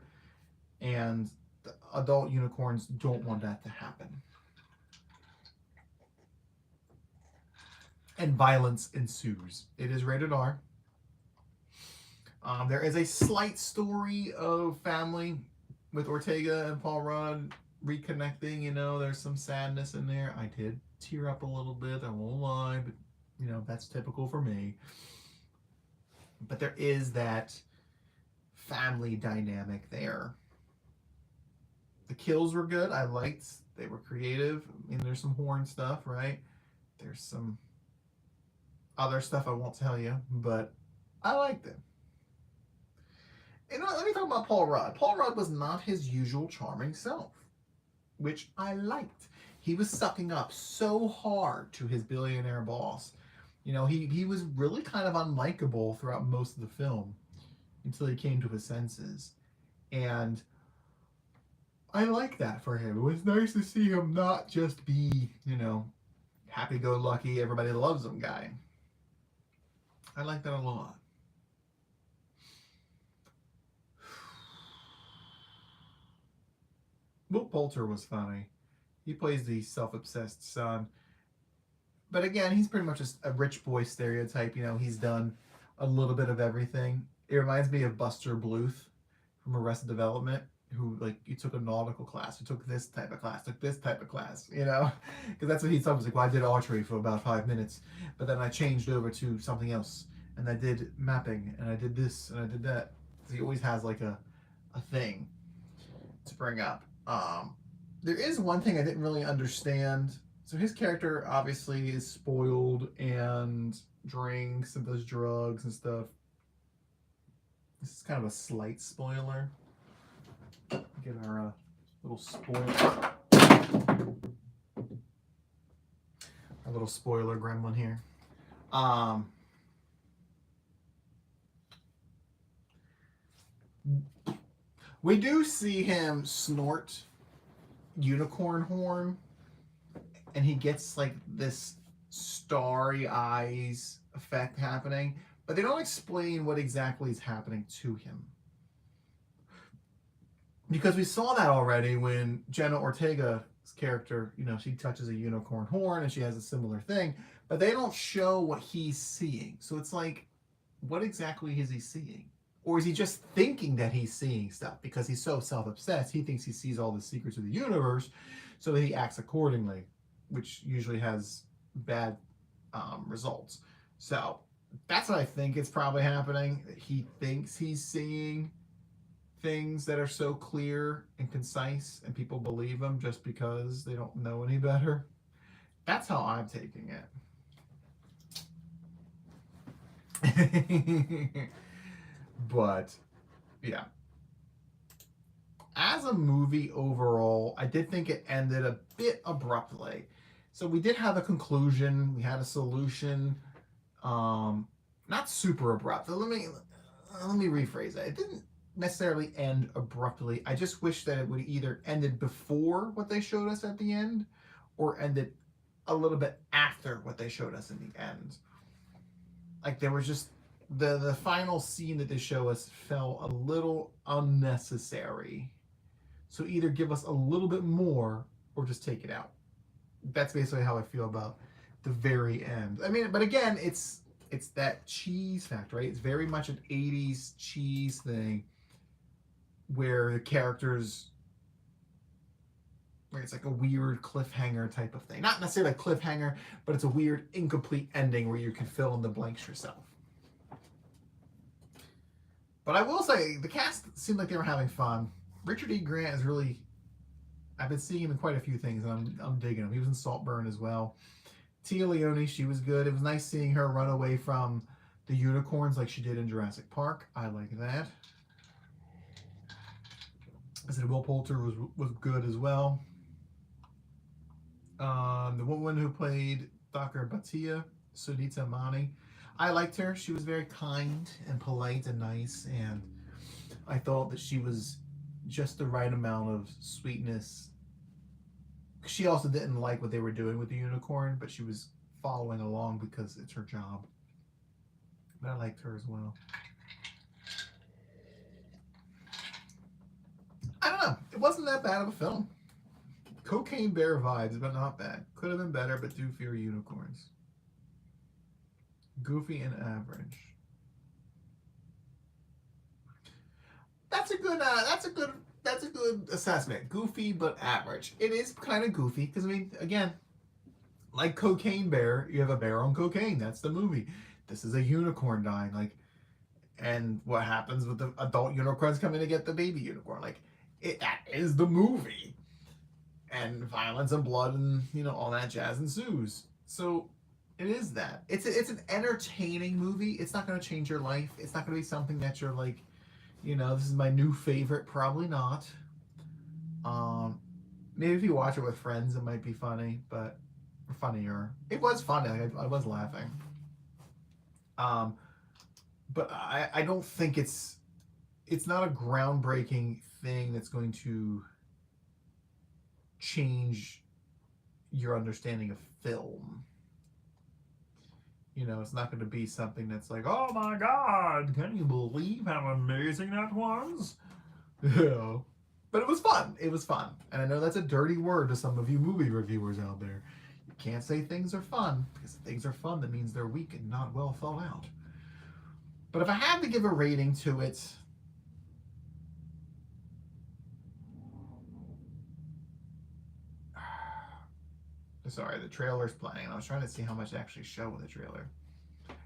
And the adult unicorns don't want that to happen. And violence ensues. It is rated R. There is a slight story of family with Ortega and Paul Rudd reconnecting. You know, there's some sadness in there. I did tear up a little bit, I won't lie, but you know, that's typical for me. But there is that family dynamic there. The kills were good. I liked, they were creative. I mean, there's some horn stuff, right? There's some other stuff I won't tell you, but I liked it. You know, let me talk about Paul Rudd. Paul Rudd was not his usual charming self, which I liked. He was sucking up so hard to his billionaire boss. You know, he was really kind of unlikable throughout most of the film until he came to his senses. And I like that for him. It was nice to see him not just be, you know, happy-go-lucky, everybody loves him guy. I like that a lot. Will Poulter was funny. He plays the self-obsessed son. But again, he's pretty much just a rich boy stereotype. You know, he's done a little bit of everything. It reminds me of Buster Bluth from Arrested Development, who, like, you took a nautical class, you took this type of class, took this type of class, you know? Because that's what he told me. Like, well, I did archery for about 5 minutes, but then I changed over to something else, and I did mapping, and I did this, and I did that. So he always has, like, a thing to bring up. There is one thing I didn't really understand. So his character obviously is spoiled and drinks and does drugs and stuff. This is kind of a slight spoiler. Get our little spoiler. A little spoiler gremlin here. We do see him snort unicorn horn, and he gets like this starry eyes effect happening, but they don't explain what exactly is happening to him. Because we saw that already when Jenna Ortega's character, you know, she touches a unicorn horn and she has a similar thing, but they don't show what he's seeing. So it's like, what exactly is he seeing? Or is he just thinking that he's seeing stuff because he's so self-obsessed? He thinks he sees all the secrets of the universe, so that he acts accordingly, which usually has bad results. So that's what I think is probably happening. He thinks he's seeing things that are so clear and concise, and people believe him just because they don't know any better. That's how I'm taking it. But yeah, as a movie overall, I did think it ended a bit abruptly. So we did have a conclusion, we had a solution, not super abrupt. Let me rephrase that. It didn't necessarily end abruptly. I just wish that it would either ended before what they showed us at the end, or ended a little bit after what they showed us in the end. Like there was just the final scene that they show us felt a little unnecessary. So either give us a little bit more or just take it out. That's basically how I feel about the very end. I mean, but again, it's that cheese factor, right? It's very much an 80s cheese thing where the characters, where it's like a weird cliffhanger type of thing. Not necessarily a cliffhanger, but it's a weird incomplete ending where you can fill in the blanks yourself. But I will say, the cast seemed like they were having fun. Richard E. Grant is really, I've been seeing him in quite a few things, and I'm digging him. He was in Saltburn as well. Tia Leone, she was good. It was nice seeing her run away from the unicorns like she did in Jurassic Park. I like that. I said Will Poulter was good as well. The woman who played Dr. Bhatia, Sudita Mani, I liked her. She was very kind and polite and nice, and I thought that she was just the right amount of sweetness. She also didn't like what they were doing with the unicorn, but she was following along because it's her job. But I liked her as well. I don't know. It wasn't that bad of a film. Cocaine Bear vibes, but not bad. Could have been better, but do fear unicorns. Goofy and average. That's a good assessment. Goofy but average. It is kind of goofy because, I mean, again, like Cocaine Bear, you have a bear on cocaine. That's the movie. This is a unicorn dying. Like, and what happens with the adult unicorns coming to get the baby unicorn? Like, that is the movie. And violence and blood and, you know, all that jazz ensues. So it is that. It's an entertaining movie. It's not going to change your life. It's not going to be something that you're like, you know, this is my new favorite. Probably not. Maybe if you watch it with friends, it might be funny, but funnier. It was funny. I was laughing. But I don't think it's not a groundbreaking thing that's going to change your understanding of film. You know, it's not going to be something that's like, oh my God, can you believe how amazing that was? You know, but it was fun. It was fun. And I know that's a dirty word to some of you movie reviewers out there. You can't say things are fun, because if things are fun, that means they're weak and not well thought out. But if I had to give a rating to it, sorry, the trailer's playing. I was trying to see how much they actually show in the trailer.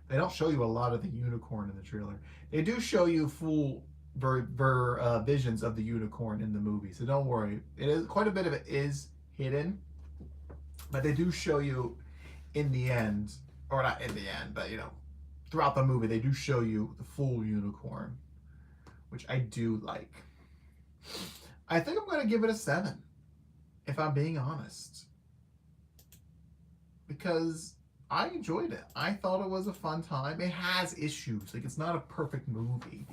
They don't show you a lot of the unicorn in the trailer. They do show you full visions of the unicorn in the movie, so don't worry. It is quite a bit of it is hidden, but they do show you in the end, or not in the end, but you know, throughout the movie, they do show you the full unicorn. which I do like. I think I'm going to give it a 7, if I'm being honest. Because I enjoyed it. I thought it was a fun time. It has issues. Like, it's not a perfect movie.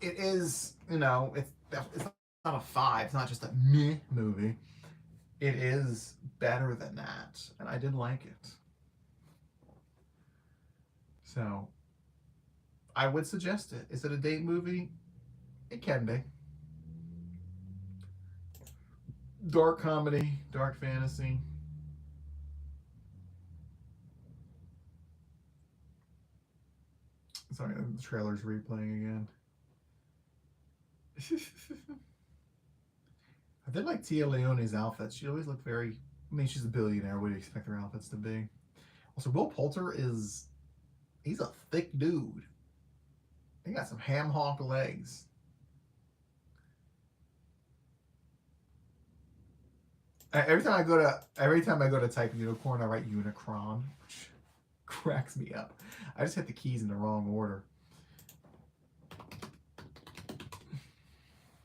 It is, you know, it's not a 5. It's not just a meh movie. It is better than that. And I did like it. So, I would suggest it. Is it a date movie? It can be. Dark comedy, dark fantasy. Sorry, the trailer's replaying again. I did like Tia Leone's outfits. She always looked very... I mean, she's a billionaire. What do you expect her outfits to be? Also, Will Poulter is... He's a thick dude. He got some ham hock legs. Every time I go to type unicorn, I write Unicron, which cracks me up. I just hit the keys in the wrong order.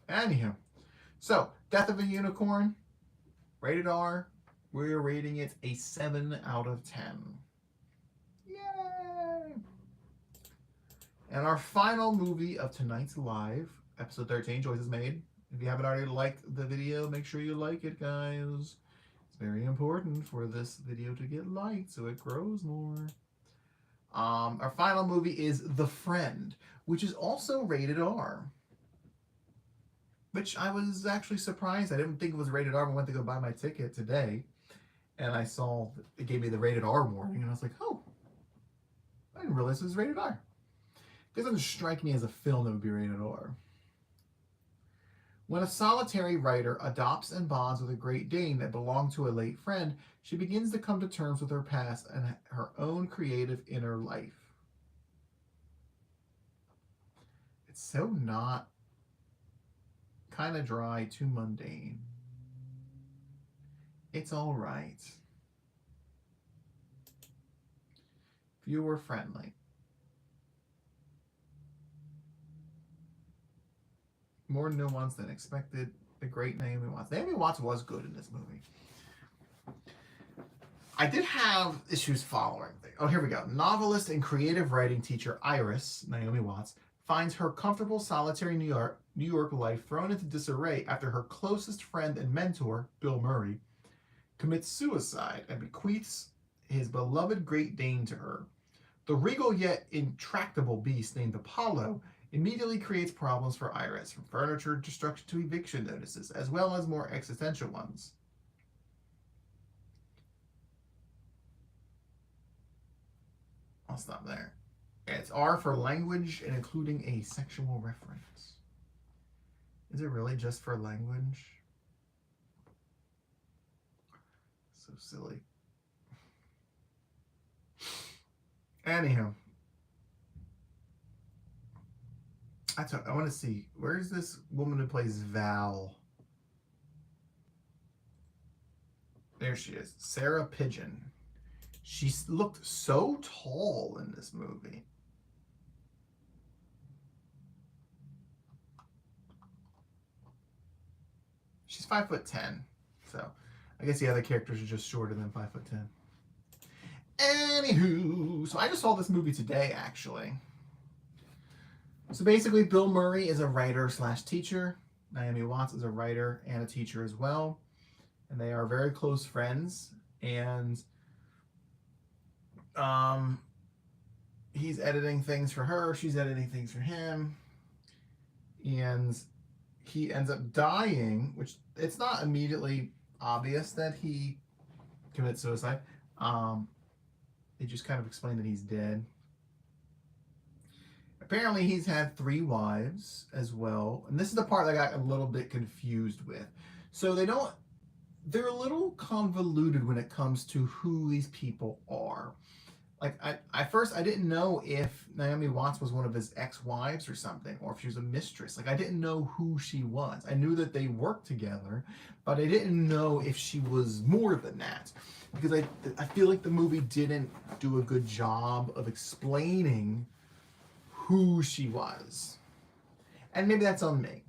Anyhow, so Death of a Unicorn, rated R. We're rating it a 7 out of 10. Yay! And our final movie of tonight's live, episode 13, Choices Made. If you haven't already liked the video, make sure you like it, guys. It's very important for this video to get liked so it grows more. Our final movie is The Friend, which is also rated R. Which I was actually surprised. I didn't think it was rated R when I went to go buy my ticket today. And I saw it gave me the rated R warning. And I was like, oh, I didn't realize it was rated R. It doesn't strike me as a film that would be rated R. When a solitary writer adopts and bonds with a Great Dane that belonged to a late friend, she begins to come to terms with her past and her own creative inner life. It's so not kind of dry, too mundane. It's all right. Viewer friendly. More nuanced than expected. The great Naomi Watts. Naomi Watts was good in this movie. I did have issues following. Oh, here we go. Novelist and creative writing teacher Iris, Naomi Watts, finds her comfortable solitary New York life thrown into disarray after her closest friend and mentor, Bill Murray, commits suicide and bequeaths his beloved Great Dane to her. The regal yet intractable beast named Apollo immediately creates problems for Iris, from furniture destruction to eviction notices, as well as more existential ones. I'll stop there. It's R for language and including a sexual reference. Is it really just for language? So silly. Anyhow. I want to see. Where's this woman who plays Val? There she is. Sarah Pigeon. She looked so tall in this movie. She's 5'10", so I guess the other characters are just shorter than 5'10". Anywho, so I just saw this movie today, actually. So basically, Bill Murray is a writer slash teacher. Naomi Watts is a writer and a teacher as well. And they are very close friends. And he's editing things for her. She's editing things for him. And he ends up dying, which it's not immediately obvious that he commits suicide. They just kind of explain that he's dead. Apparently he's had 3 wives as well. And this is the part that I got a little bit confused with. So they're a little convoluted when it comes to who these people are. Like, at first I didn't know if Naomi Watts was one of his ex-wives or something, or if she was a mistress. Like, I didn't know who she was. I knew that they worked together, but I didn't know if she was more than that. Because I feel like the movie didn't do a good job of explaining who she was. And maybe that's on me.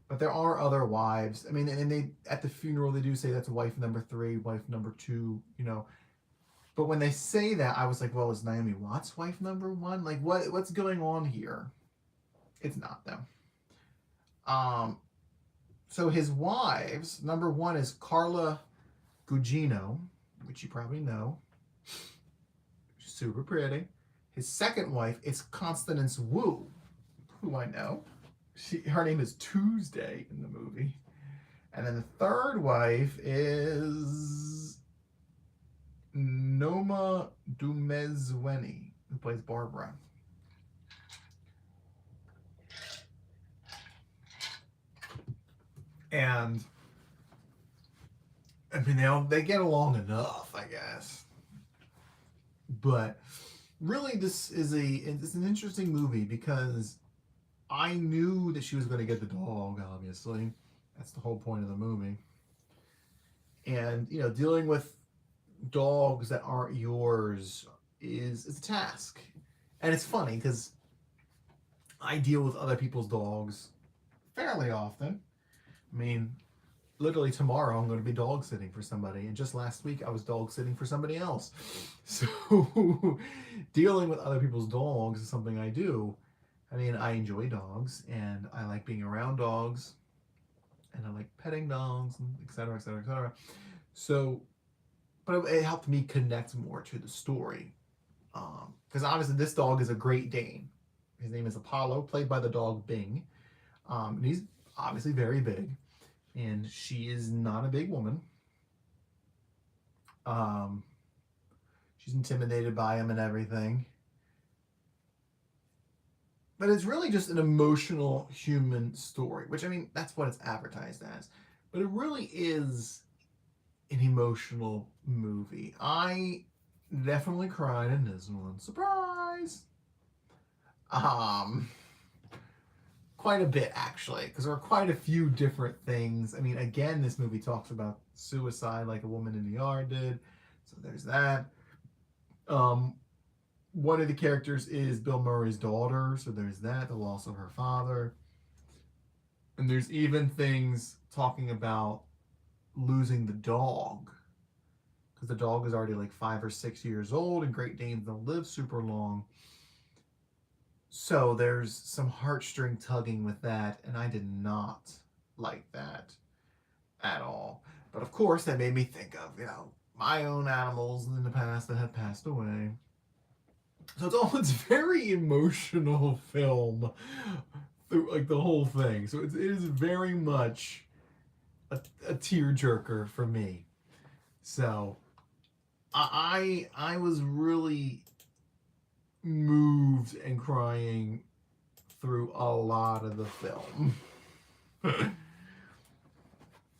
But there are other wives. I mean, and they at the funeral they do say that's wife number 3, wife number 2, you know. But when they say that, I was like, well, is Naomi Watts wife number 1? Like, what's going on here? It's not though. So his wives, number 1 is Carla Gugino, which you probably know. Super pretty. His second wife is Constance Wu, who I know. Her name is Tuesday in the movie. And then the third wife is Noma Dumezweni, who plays Barbara. And I mean, they get along enough, I guess. But really, it's an interesting movie because I knew that she was going to get the dog. Obviously, that's the whole point of the movie. And you know, dealing with dogs that aren't yours is a task, and it's funny because I deal with other people's dogs fairly often. I mean, literally tomorrow I'm going to be dog sitting for somebody, and just last week I was dog sitting for somebody else. So dealing with other people's dogs is something I do. I mean, I enjoy dogs and I like being around dogs and I like petting dogs and et cetera, et cetera, et cetera. So, but it helped me connect more to the story. Because obviously this dog is a Great Dane. His name is Apollo, played by the dog Bing. And he's obviously very big. And she is not a big woman. She's intimidated by him and everything. But it's really just an emotional human story, which, I mean, that's what it's advertised as. But it really is an emotional movie. I definitely cried in this one. Surprise! Quite a bit, actually, because there are quite a few different things. I mean, again, this movie talks about suicide like A Woman in the Yard did. So there's that. One of the characters is Bill Murray's daughter, so there's that, the loss of her father. And there's even things talking about losing the dog, because the dog is already like 5 or 6 years old, and Great Danes don't live super long. So there's some heartstring tugging with that, and I did not like that at all. But of course, that made me think of, you know, my own animals in the past that have passed away. So it's very emotional film through like the whole thing. So it is very much a tearjerker for me. So I was really moved and crying through a lot of the film.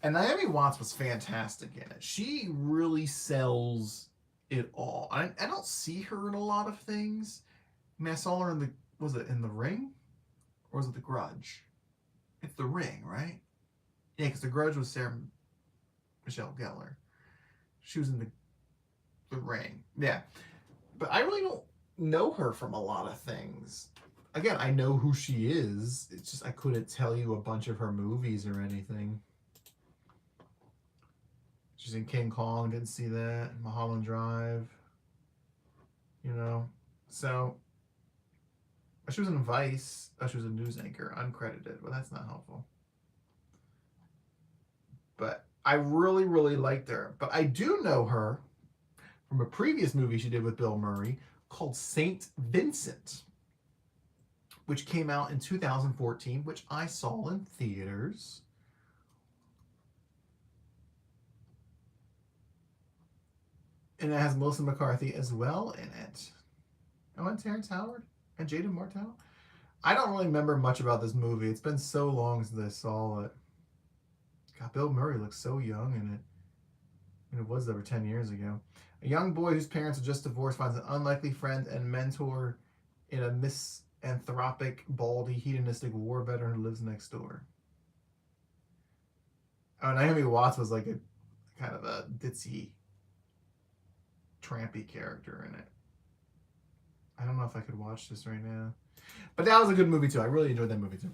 And Naomi Watts was fantastic in it. She really sells it all. I don't see her in a lot of things. I mean, I saw her in was it in The Ring? Or was it The Grudge? It's The Ring, right? Yeah, because The Grudge was Sarah Michelle Gellar. She was in the Ring. Yeah. But I really don't know her from a lot of things. Again, I know who she is. It's just I couldn't tell you a bunch of her movies or anything. She's in King Kong, didn't see that. Mulholland Drive. You know. So she was in Vice. Oh, she was a news anchor, uncredited. Well, that's not helpful. But I really, really liked her. But I do know her from a previous movie she did with Bill Murray called Saint Vincent, which came out in 2014, which I saw in theaters. And it has Melissa McCarthy as well in it. Oh, and Terrence Howard and Jaden Martell. I don't really remember much about this movie. It's been so long since I saw it. God, Bill Murray looks so young in it. And it was over 10 years ago. A young boy whose parents are just divorced finds an unlikely friend and mentor in a misanthropic, baldy, hedonistic war veteran who lives next door. Oh, Naomi Watts was like a kind of a ditzy, trampy character in it. I don't know if I could watch this right now. But that was a good movie too. I really enjoyed that movie too.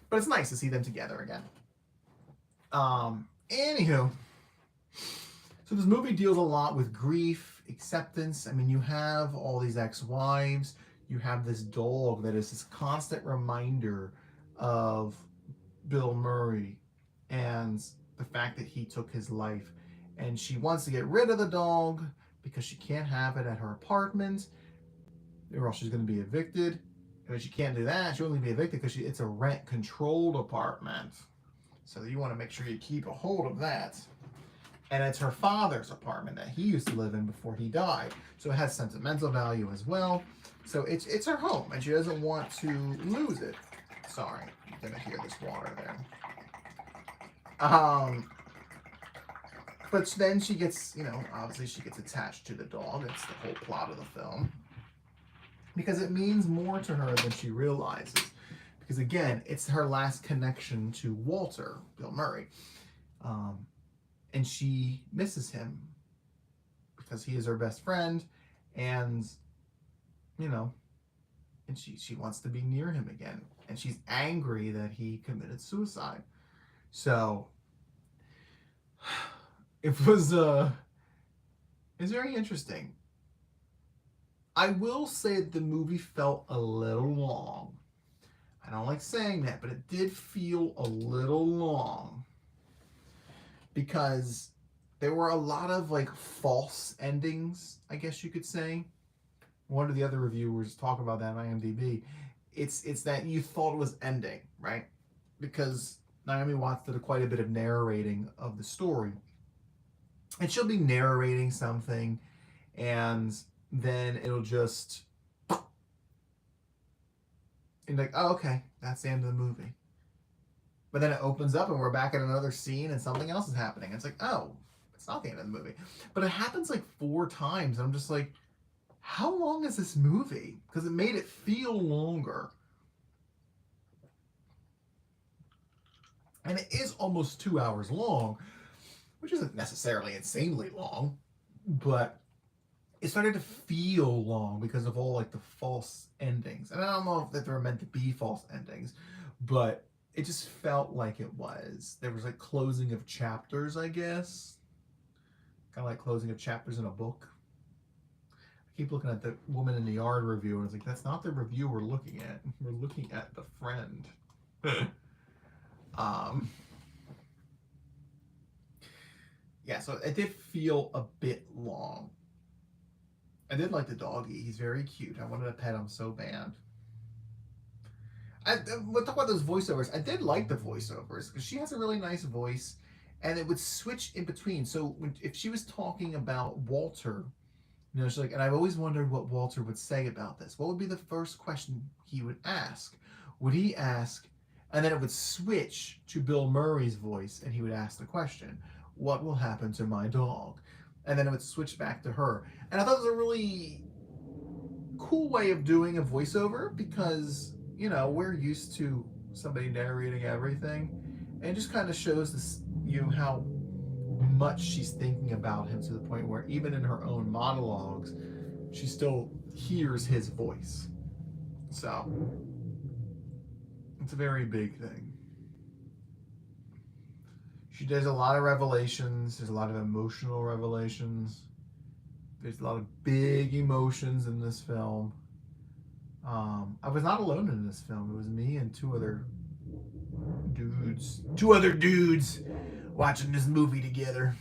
But it's nice to see them together again. Anywho, so this movie deals a lot with grief, acceptance. I mean, you have all these ex-wives. You have this dog that is this constant reminder of Bill Murray and the fact that he took his life. And she wants to get rid of the dog because she can't have it at her apartment, or else she's going to be evicted. And she can't do that. She'll only be evicted because it's a rent-controlled apartment. So you want to make sure you keep a hold of that. And it's her father's apartment that he used to live in before he died. So it has sentimental value as well. So it's her home, and she doesn't want to lose it. Sorry, you're going to hear this water there. But then she gets, obviously she gets attached to the dog. It's the whole plot of the film. Because it means more to her than she realizes. Because again, it's her last connection to Walter, Bill Murray. And she misses him because he is her best friend, and and she wants to be near him again, and she's angry that he committed suicide. So it was it's very interesting. I will say the movie felt a little long. I don't like saying that, but it did feel a little long. Because there were a lot of false endings, I guess you could say. One of the other reviewers talk about that on IMDb. It's that you thought it was ending, right? Because Naomi Watts did quite a bit of narrating of the story. And she'll be narrating something, and then it'll just... And like, oh, okay, that's the end of the movie. But then it opens up and we're back at another scene and something else is happening. It's like, oh, it's not the end of the movie. But it happens 4 times. And I'm just like, how long is this movie? Because it made it feel longer. And it is almost 2 hours long, which isn't necessarily insanely long. But it started to feel long because of all the false endings. And I don't know if they were meant to be false endings, but it just felt like it was. There was closing of chapters, I guess. Kind of like closing of chapters in a book. I keep looking at the Woman in the Yard review, and it's like, that's not the review we're looking at. We're looking at The Friend. Yeah, so it did feel a bit long. I did like the doggy. He's very cute. I wanted to pet him so bad. We'll talk about those voiceovers. I did like the voiceovers because she has a really nice voice, and it would switch in between. So if she was talking about Walter, she's like, and I've always wondered what Walter would say about this. What would be the first question he would ask? Would he ask, and then it would switch to Bill Murray's voice, and he would ask the question, what will happen to my dog? And then it would switch back to her. And I thought it was a really cool way of doing a voiceover because we're used to somebody narrating everything, and it just kind of shows this, how much she's thinking about him to the point where even in her own monologues, she still hears his voice. So it's a very big thing. She does a lot of revelations. There's a lot of emotional revelations. There's a lot of big emotions in this film. I was not alone in this film. It was me and two other dudes watching this movie together.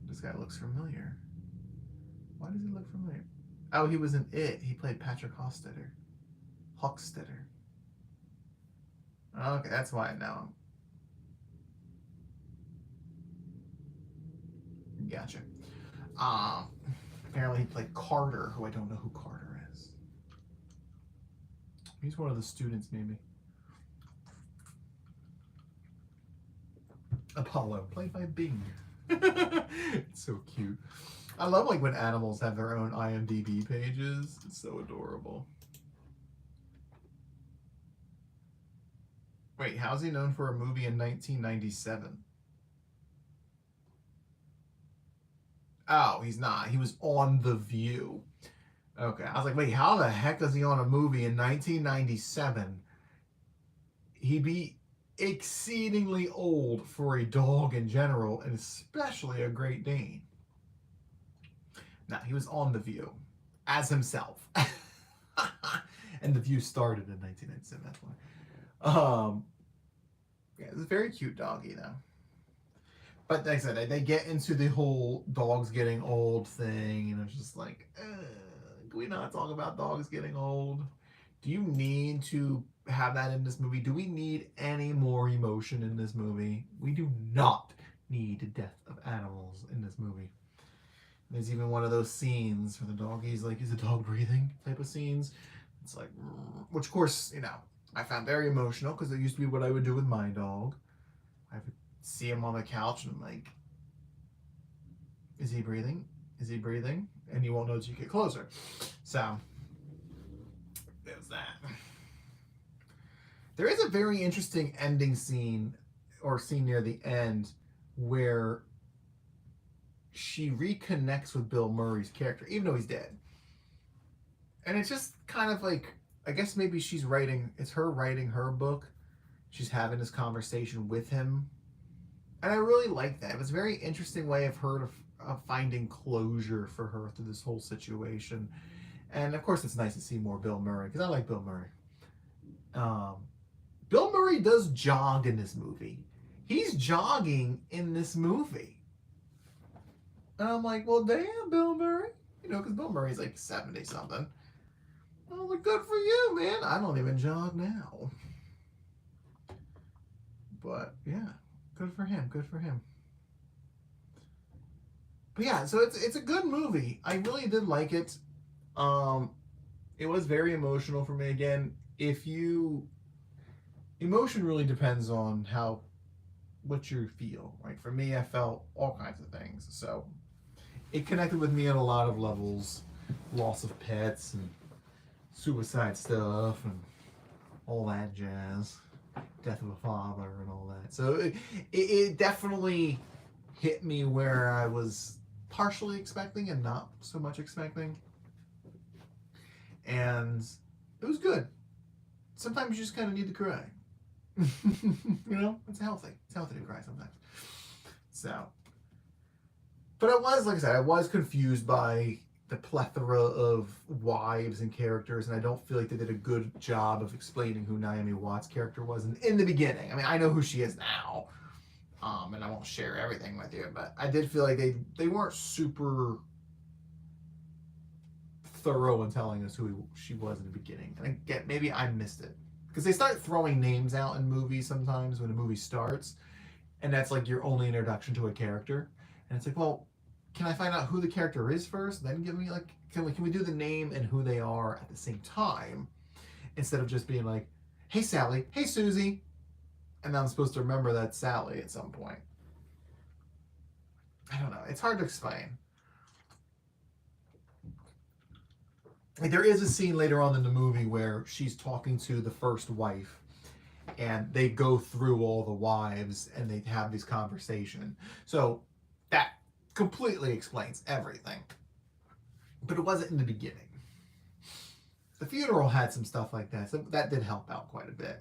This guy looks familiar. Why does he look familiar? Oh, he was in It. He played Patrick Hostetter. Okay, that's why I know him. Gotcha. Apparently he played Carter, who I don't know who Carter is. He's one of the students, maybe. Apollo, played by Bing. It's so cute. I love when animals have their own IMDb pages. It's so adorable. Wait, how's he known for a movie in 1997? Oh, he's not. He was on The View. Okay. I was like, wait, how the heck is he on a movie in 1997? He'd be exceedingly old for a dog in general, and especially a Great Dane. No, he was on The View as himself. And The View started in 1997, that's why. Yeah, it's a very cute doggy, though. But like I said, they get into the whole dogs getting old thing, and it's just like, can we not talk about dogs getting old? Do you need to have that in this movie? Do we need any more emotion in this movie? We do not need the death of animals in this movie. There's even one of those scenes where the doggy's like, is the dog breathing type of scenes. It's like, which of course, I found very emotional because it used to be what I would do with my dog. I would see him on the couch and I'm like, is he breathing? Is he breathing? And you won't know until you get closer. So, there's that. There is a very interesting ending scene, or scene near the end, where she reconnects with Bill Murray's character, even though he's dead. And it's just kind of like, I guess maybe it's her writing her book. She's having this conversation with him. And I really like that. It was a very interesting way of her of finding closure for her through this whole situation. And of course, it's nice to see more Bill Murray, because I like Bill Murray. Bill Murray does jog in this movie. He's jogging in this movie. And I'm like, well, damn, Bill Murray. Because Bill Murray's like 70 something. I was like, good for you, man. I don't even jog now. But yeah, good for him. Good for him. But yeah, so it's a good movie. I really did like it. It was very emotional for me. Again, emotion really depends on what you feel. Right? For me, I felt all kinds of things. So it connected with me on a lot of levels. Loss of pets and suicide stuff and all that jazz. Death of a father and all that. So it definitely hit me where I was partially expecting and not so much expecting. And it was good. Sometimes you just kind of need to cry. It's healthy. It's healthy to cry sometimes. So, but like I said, I was confused by the plethora of wives and characters, and I don't feel like they did a good job of explaining who Naomi Watts' character was in the beginning. I mean, I know who she is now, and I won't share everything with you, but I did feel like they weren't super thorough in telling us who she was in the beginning. And again, maybe I missed it. Because they start throwing names out in movies sometimes when a movie starts, and that's like your only introduction to a character. And it's like, well, can I find out who the character is first? Then give me can we do the name and who they are at the same time? Instead of just being like, hey Sally, hey Susie. And I'm supposed to remember that's Sally at some point. I don't know. It's hard to explain. Like, there is a scene later on in the movie where she's talking to the first wife, and they go through all the wives and they have this conversation. So that completely explains everything. But it wasn't in the beginning. The funeral had some stuff like that, so that did help out quite a bit.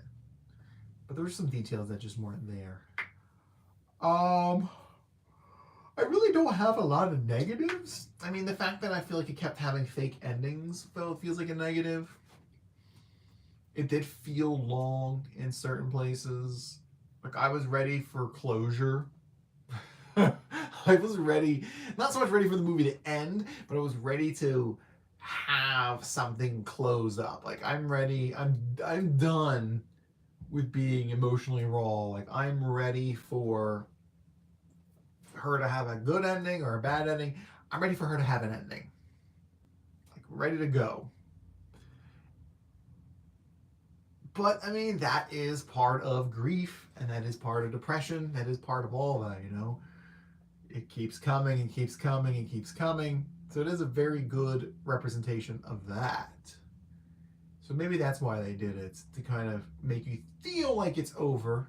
But there were some details that just weren't there. I really don't have a lot of negatives. I mean, the fact that I feel like it kept having fake endings feels like a negative. It did feel long in certain places. Like, I was ready for closure. I was ready, not so much ready for the movie to end, but I was ready to have something close up. Like, I'm ready. I'm done with being emotionally raw. Like, I'm ready for her to have a good ending or a bad ending. I'm ready for her to have an ending. Like, ready to go. But, I mean, that is part of grief, and that is part of depression. That is part of all that, It keeps coming and keeps coming and keeps coming. So it is a very good representation of that. So maybe that's why they did it, to kind of make you feel like it's over,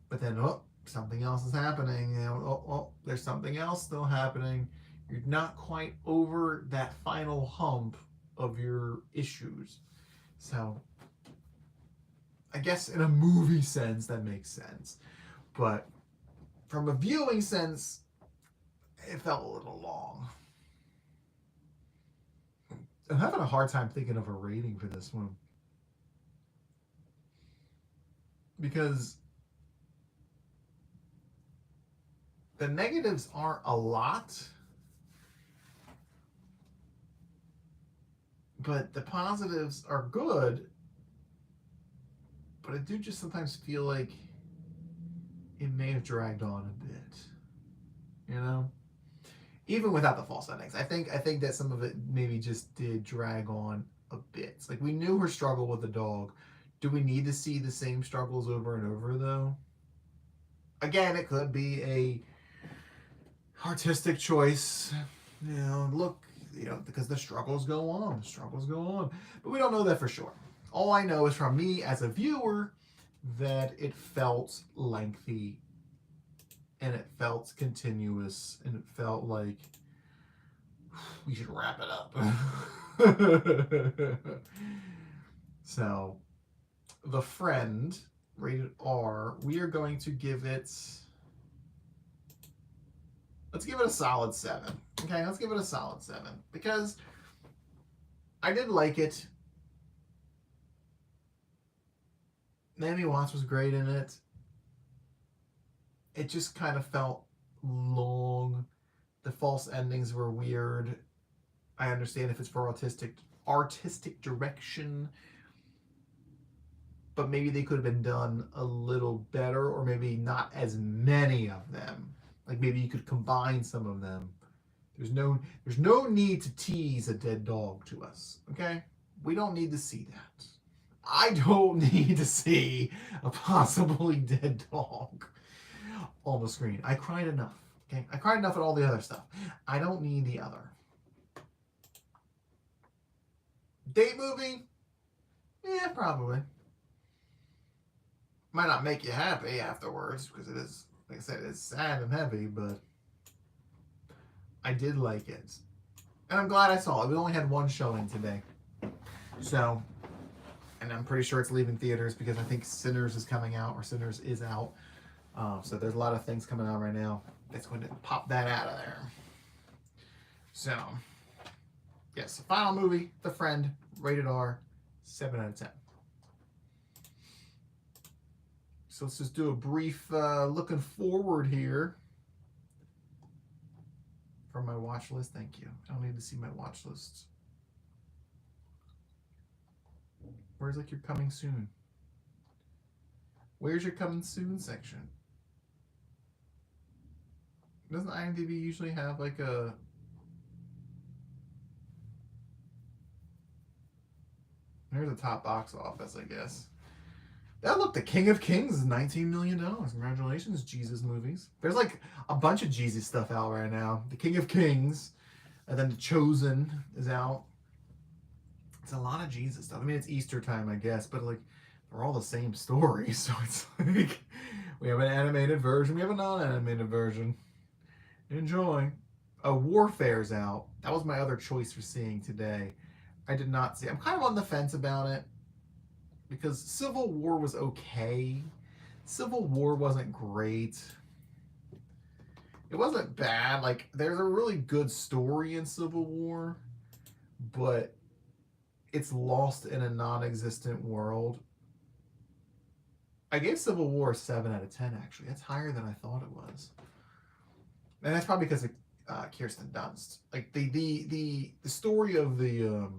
But then, something else is happening. You know, oh, there's something else still happening. You're not quite over that final hump of your issues. So, I guess in a movie sense, that makes sense. But from a viewing sense, it felt a little long. I'm having a hard time thinking of a rating for this one. Because the negatives aren't a lot, but the positives are good. But I do just sometimes feel like it may have dragged on a bit. You know? Even without the false endings. I think that some of it maybe just did drag on a bit. Like, we knew her struggle with the dog. Do we need to see the same struggles over and over though? Again, it could be a artistic choice. You know, look, you know, because the struggles go on. The struggles go on. But we don't know that for sure. All I know is from me as a viewer that it felt lengthy and it felt continuous and it felt like we should wrap it up. So, The Friend, rated R, we are going to give it, let's give it a solid 7. Okay, let's give it a solid 7 because I did like it. Naomi Watts was great in it. It just kind of felt long. The false endings were weird. I understand if it's for artistic direction, but maybe they could have been done a little better, or maybe not as many of them. Like, maybe you could combine some of them. There's no need to tease a dead dog to us. Okay, we don't need to see that. I don't need to see a possibly dead dog on the screen. I cried enough. Okay, I cried enough at all the other stuff. I don't need the other. Date movie? Yeah, probably. Might not make you happy afterwards because it is, like I said, it's sad and heavy, but I did like it. And I'm glad I saw it. We only had one showing today. So, and I'm pretty sure it's leaving theaters because I think Sinners is coming out, or Sinners is out. So there's a lot of things coming out right now that's going to pop that out of there. So, yes, final movie, The Friend, rated R, 7 out of 10. So let's just do a brief looking forward here from my watch list. Thank you. I don't need to see my watch list. Where's like your coming soon? Where's your coming soon section? Doesn't IMDb usually have like a... Here's the top box office, I guess. That look, The King of Kings is $19 million. Congratulations, Jesus movies. There's like a bunch of Jesus stuff out right now. The King of Kings, and then The Chosen is out. It's a lot of Jesus stuff. I mean, it's Easter time, I guess, but like they're all the same story. So it's like we have an animated version, we have a non-animated version. Enjoy. Warfare's out. That was my other choice for seeing today. I did not see. I'm kind of on the fence about it because Civil War was okay. Civil War wasn't great. It wasn't bad. Like, there's a really good story in Civil War, but it's lost in a non-existent world. I gave Civil War a 7 out of 10, actually. That's higher than I thought it was. And that's probably because of Kirsten Dunst. Like, the story of the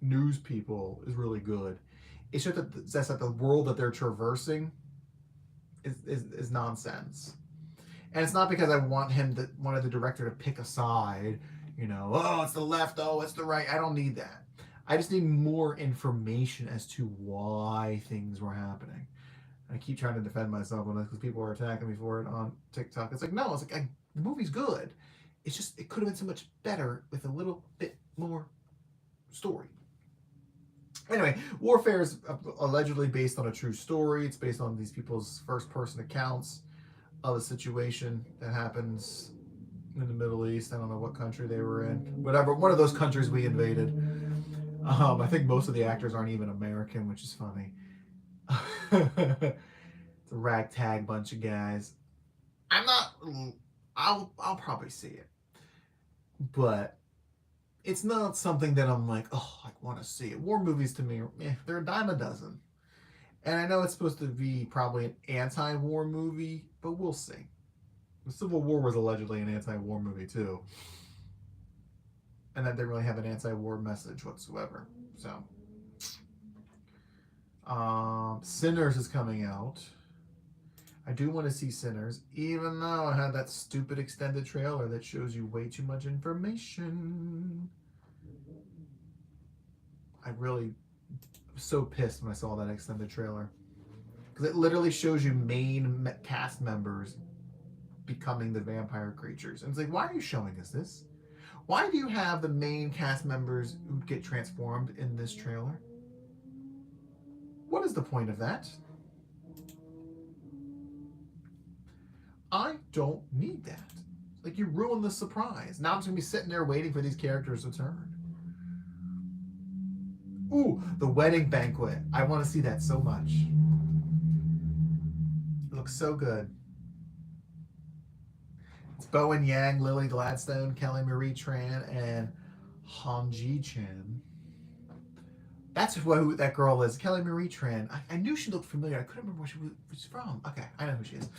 news people is really good. It's just that the world that they're traversing is nonsense. And it's not because I wanted the director to pick a side, you know, oh, it's the left, oh, it's the right. I don't need that. I just need more information as to why things were happening. I keep trying to defend myself on this because people are attacking me for it on TikTok. It's like, no, it's like, the movie's good. It's just, it could have been so much better with a little bit more story. Anyway, Warfare is allegedly based on a true story. It's based on these people's first-person accounts of a situation that happens in the Middle East. I don't know what country they were in. Whatever, one of those countries we invaded. I think most of the actors aren't even American, which is funny. It's a ragtag bunch of guys. I'm not. I'll probably see it, but it's not something that I'm like, oh, I want to see it. War movies to me, they're a dime a dozen. And I know it's supposed to be probably an anti-war movie, but we'll see. The Civil War was allegedly an anti-war movie too, and that didn't really have an anti-war message whatsoever. So, Sinners is coming out. I do want to see Sinners, even though I had that stupid extended trailer that shows you way too much information. I really was so pissed when I saw that extended trailer. Because it literally shows you main cast members becoming the vampire creatures. And it's like, why are you showing us this? Why do you have the main cast members who get transformed in this trailer? What is the point of that? I don't need that. Like, you ruined the surprise. Now I'm just going to be sitting there waiting for these characters to turn. Ooh, the wedding banquet. I want to see that so much. It looks so good. It's Bowen Yang, Lily Gladstone, Kelly Marie Tran, and Han Ji Chan. That's who that girl is, Kelly Marie Tran. I knew she looked familiar. I couldn't remember where she was from. Okay, I know who she is.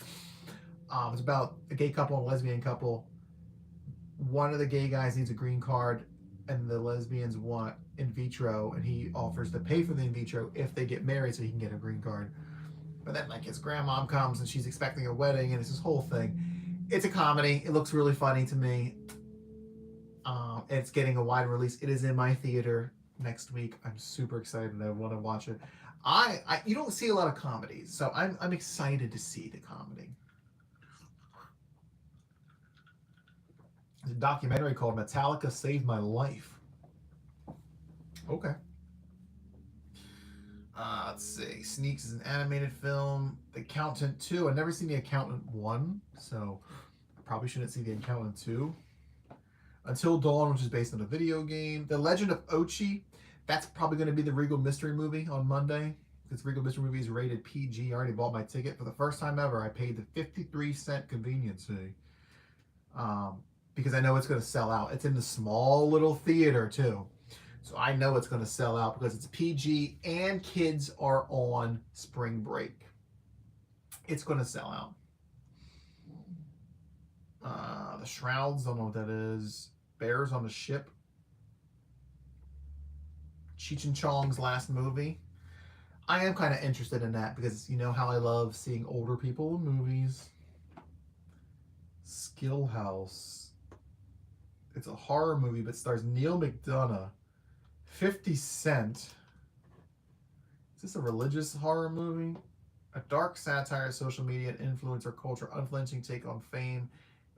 It's about a gay couple and a lesbian couple. One of the gay guys needs a green card, and the lesbians want in vitro, and he offers to pay for the in vitro if they get married so he can get a green card. But then, like, his grandmom comes and she's expecting a wedding, and it's this whole thing. It's a comedy. It looks really funny to me. It's getting a wide release. It is in my theater next week. I'm super excited. I want to watch it. You don't see a lot of comedies, so I'm excited to see the comedy. There's a documentary called Metallica Saved My Life. Okay. Let's see. Sneaks is an animated film. The Accountant 2. I've never seen The Accountant 1, so I probably shouldn't see The Accountant 2. Until Dawn, which is based on a video game. The Legend of Ochi. That's probably going to be the Regal Mystery movie on Monday. Because Regal Mystery movie is rated PG. I already bought my ticket. For the first time ever, I paid the 53-cent convenience fee. Because I know it's going to sell out. It's in the small little theater, too. So I know it's going to sell out because it's PG and kids are on spring break. It's going to sell out. The Shrouds, don't know what that is. Bears on the Ship. Cheech and Chong's last movie. I am kind of interested in that because you know how I love seeing older people in movies. Skill House. It's a horror movie but stars Neil McDonough. 50 Cent. Is this a religious horror movie? A dark satire of social media and influencer culture, unflinching take on fame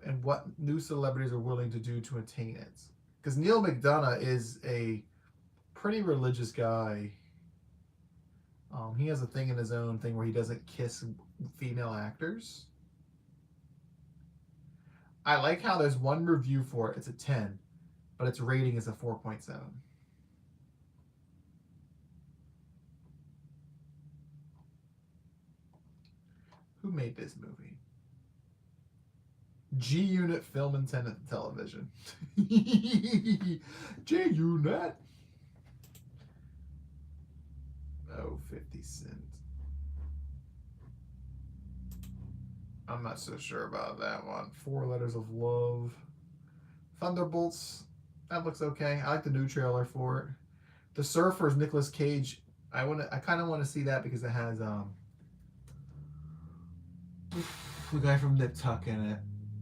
and what new celebrities are willing to do to attain it. Because Neil McDonough is a pretty religious guy. He has a thing in his own thing where he doesn't kiss female actors. I like how there's one review for it. It's a 10, but its rating is a 4.7. Who made this movie? G-Unit Film and Television. G-Unit. Oh, 50 Cent. I'm not so sure about that one. 4 Letters of Love. Thunderbolts. That looks okay. I like the new trailer for it. The Surfers, Nicolas Cage. I kind of want to see that because it has the guy from Nip Tuck in it.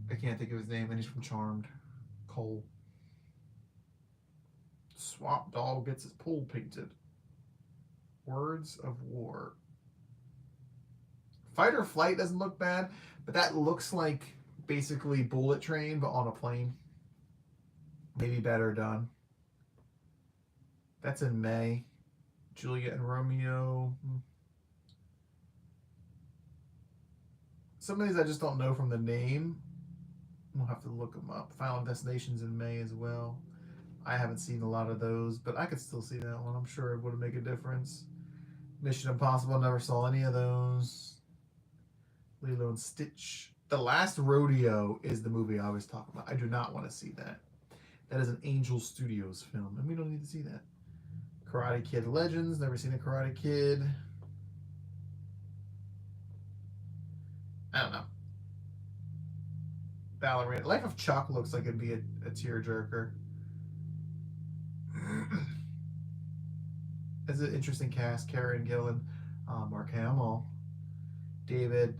I can't think of his name, and he's from Charmed. Cole. Swamp Dog gets his pool painted. Words of War. Fight or Flight doesn't look bad, but that looks like basically Bullet Train, but on a plane. Maybe better done. That's in May. Juliet and Romeo. Some of these I just don't know from the name. We'll have to look them up. Final Destination's in May as well. I haven't seen a lot of those, but I could still see that one. I'm sure it would make a difference. Mission Impossible, never saw any of those. Lilo and Stitch. The Last Rodeo is the movie I always talk about. I do not want to see that. That is an Angel Studios film, and we don't need to see that. Karate Kid Legends, never seen a Karate Kid. I don't know. Ballerina. Life of Chuck looks like it'd be a tearjerker. It's an interesting cast. Karen Gillan, Mark Hamill, David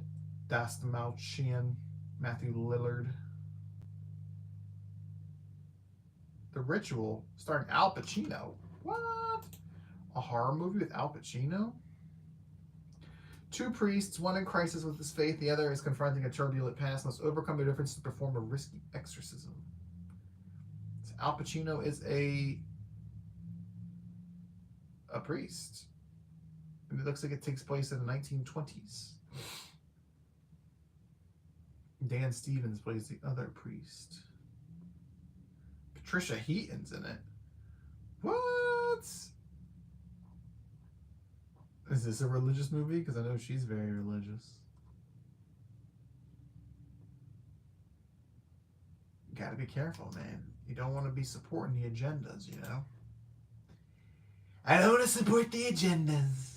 Dastmalchian, Matthew Lillard. The Ritual, starring Al Pacino. What? A horror movie with Al Pacino? Two priests, one in crisis with his faith, the other is confronting a turbulent past, must overcome their differences to perform a risky exorcism. So Al Pacino is a priest. And it looks like it takes place in the 1920s. Dan Stevens plays the other priest. Patricia Heaton's in it. What? Is this a religious movie? Because I know she's very religious. You gotta be careful, man. You don't want to be supporting the agendas, you know? I don't want to support the agendas.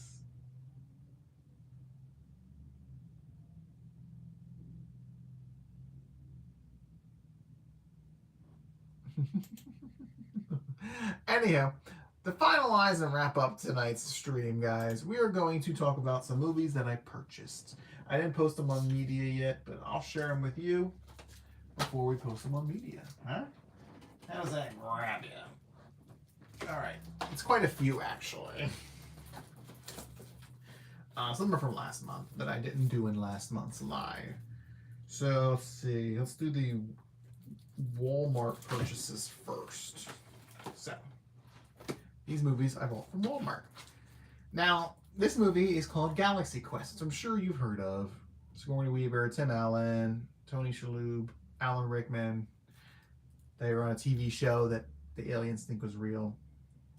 Anyhow, to finalize and wrap up tonight's stream, guys, we are going to talk about some movies that I purchased. I didn't post them on media yet, but I'll share them with you before we post them on media. Huh? How's that grab you? All right. It's quite a few, actually. Some are from last month that I didn't do in last month's live. So, let's see. Let's do the Walmart purchases first. So, these movies I bought from Walmart. Now, this movie is called Galaxy Quest, which I'm sure you've heard of. Sigourney Weaver, Tim Allen, Tony Shalhoub, Alan Rickman. They were on a TV show that the aliens think was real.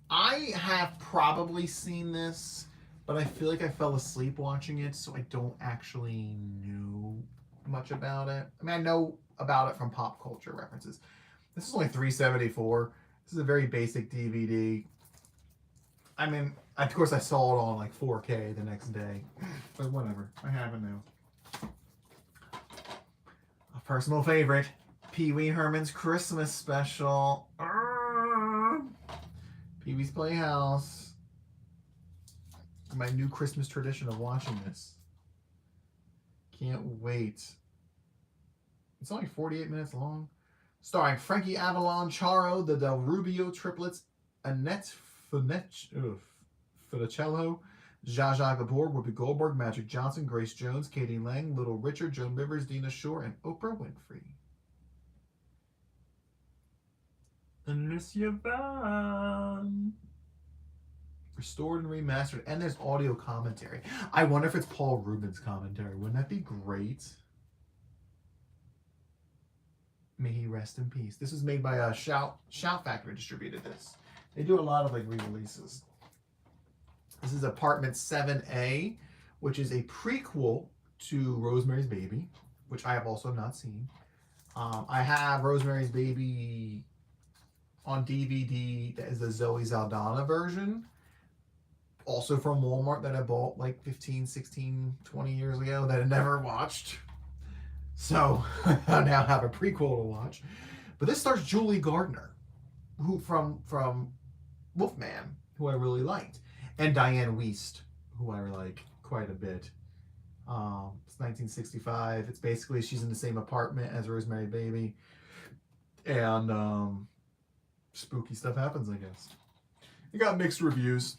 I have probably seen this, but I feel like I fell asleep watching it, so I don't actually know much about it. I mean, I know about it from pop culture references. This is only $3.74. This is a very basic DVD. I mean, of course I saw it on like 4K the next day, but whatever. I have it now. A personal favorite, Pee Wee Herman's Christmas Special. Pee Wee's Playhouse. My new Christmas tradition of watching this. Can't wait. It's only 48 minutes long. Starring Frankie Avalon, Charo, the Del Rubio triplets, Annette Funicello, Zsa Zsa Gabor, Whoopi Goldberg, Magic Johnson, Grace Jones, Katie Lang, Little Richard, Joan Rivers, Dina Shore, and Oprah Winfrey. Alicia Vaughn. Restored and remastered, and there's audio commentary. I wonder if it's Paul Rubens' commentary. Wouldn't that be great? May he rest in peace. This was made by Shout Factory distributed this. They do a lot of like re-releases. This is Apartment 7A, which is a prequel to Rosemary's Baby, which I have also not seen. I have Rosemary's Baby on DVD. That is the Zoe Saldana version. Also from Walmart that I bought like 15, 16, 20 years ago that I never watched. So I now have a prequel to watch. But this stars Julie Gardner, who from Wolfman, who I really liked, and Diane Wiest, who I like quite a bit. It's 1965. It's basically she's in the same apartment as Rosemary's Baby, and spooky stuff happens, I guess. It got mixed reviews.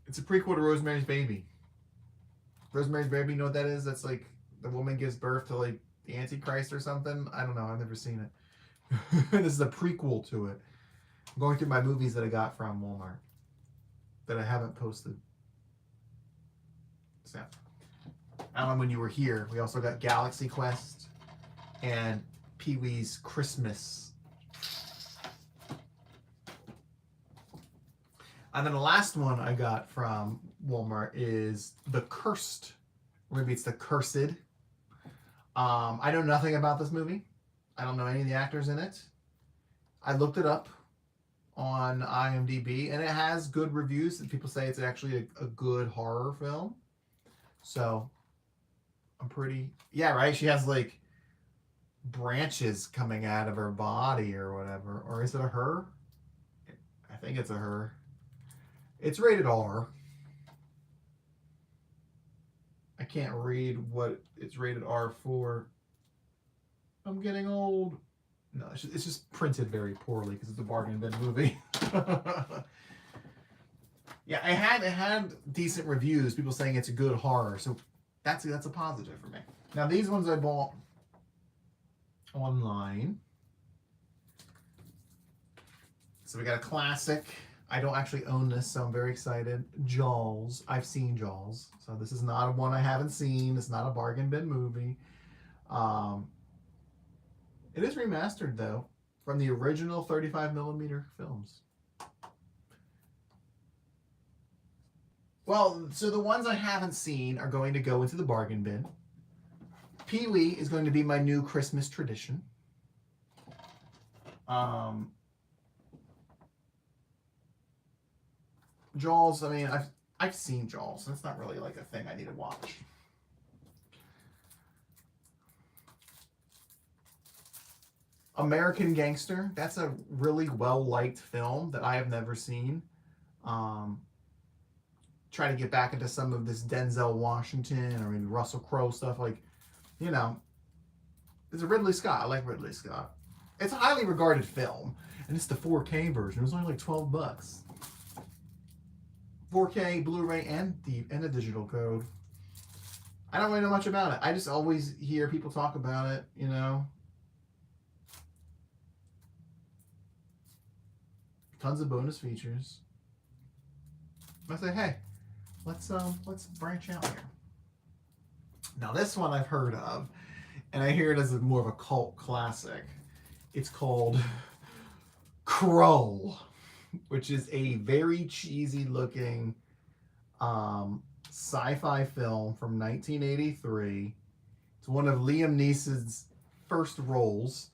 It's a prequel to Rosemary's Baby. Rosemary's Baby, you know what that is? That's like the woman gives birth to like the Antichrist or something. I don't know. I've never seen it. This is a prequel to it. I'm going through my movies that I got from Walmart. that I haven't posted. So, I don't know when you were here. We also got Galaxy Quest and Pee-wee's Christmas. And then the last one I got from Walmart is The Cursed. Or maybe it's The Cursed. I know nothing about this movie. I don't know any of the actors in it. I looked it up on IMDb, and it has good reviews. And people say it's actually a good horror film. So, I'm pretty... Yeah, right? She has, like, branches coming out of her body or whatever. Or is it a her? I think it's a her. It's rated R. I can't read what it's rated R for. I'm getting old. No, it's just printed very poorly because it's a bargain bin movie. Yeah, it had decent reviews. People saying it's a good horror, so that's a positive for me. Now these ones I bought online. So we got a classic. I don't actually own this, so I'm very excited. Jaws. I've seen Jaws, so this is not one I haven't seen. It's not a bargain bin movie. It is remastered, though, from the original 35mm films. Well, so the ones I haven't seen are going to go into the bargain bin. Pee-wee is going to be my new Christmas tradition. Jaws, I mean, I've seen Jaws. That's not really like a thing I need to watch. American Gangster. That's a really well-liked film that I have never seen. Try to get back into some of this Denzel Washington or maybe Russell Crowe stuff. Like, you know, it's a Ridley Scott. I like Ridley Scott. It's a highly regarded film, and it's the 4K version. It was only like $12. 4K, Blu-ray, and a digital code. I don't really know much about it. I just always hear people talk about it, you know. Tons of bonus features. I say, hey, let's branch out here. Now this one I've heard of, and I hear it as more of a cult classic. It's called Krull, which is a very cheesy looking sci-fi film from 1983. It's one of Liam Neeson's first roles.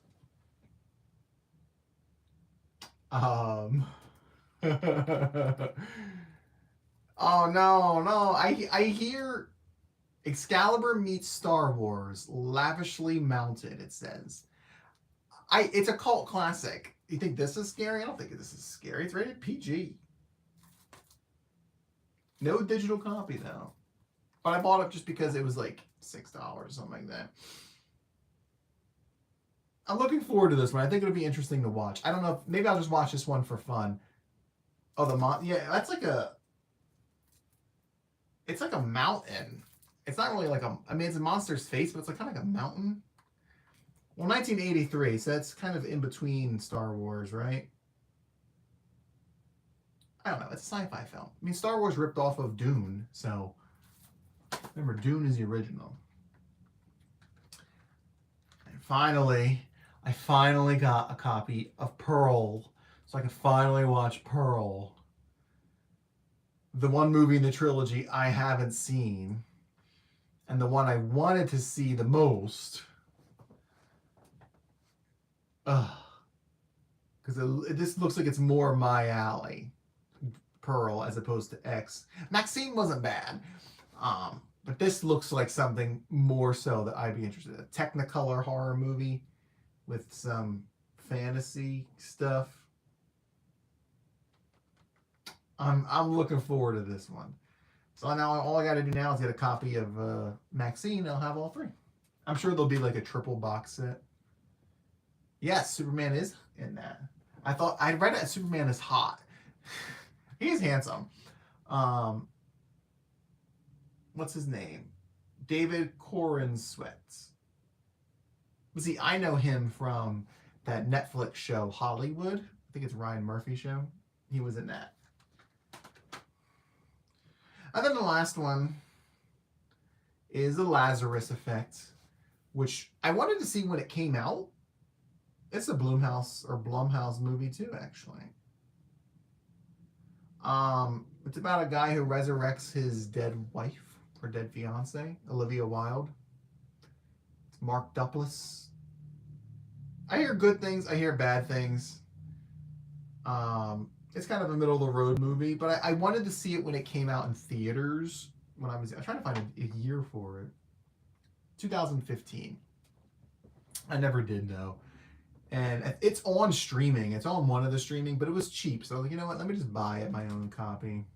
Oh no. I hear Excalibur meets Star Wars, lavishly mounted, it says. It's a cult classic. You think this is scary? I don't think this is scary. It's rated PG. No digital copy though. But I bought it just because it was like $6 or something like that. I'm looking forward to this one. I think it'll be interesting to watch. I don't know. Maybe I'll just watch this one for fun. Oh, yeah, that's like it's like a mountain. It's not really like I mean, it's a monster's face, but it's like kind of like a mountain. Well, 1983, so that's kind of in between Star Wars, right? I don't know. It's a sci-fi film. I mean, Star Wars ripped off of Dune, so remember, Dune is the original. And finally, I finally got a copy of Pearl, so I can finally watch Pearl. The one movie in the trilogy I haven't seen, and the one I wanted to see the most. Because this looks like it's more my alley, Pearl, as opposed to X. Maxine wasn't bad, but this looks like something more so that I'd be interested in. A Technicolor horror movie with some fantasy stuff. I'm looking forward to this one. So now all I got to do now is get a copy of Maxine. I'll have all three. I'm sure there'll be like a triple box set. Yes, Superman is in that. I read that Superman is hot. He's handsome. What's his name? David Corenswet. See, I know him from that Netflix show Hollywood. I think it's Ryan Murphy's show. He was in that. And then the last one is The Lazarus Effect, which I wanted to see when it came out. It's a Blumhouse movie too, actually. It's about a guy who resurrects his dead wife or dead fiance, Olivia Wilde. It's Mark Duplass. I hear good things. I hear bad things. It's kind of a middle of the road movie, but I wanted to see it when it came out in theaters. When I'm trying to find a year for it. 2015. I never did though. And it's on streaming. It's on one of the streaming, but it was cheap. So you know what? Let me just buy it my own copy.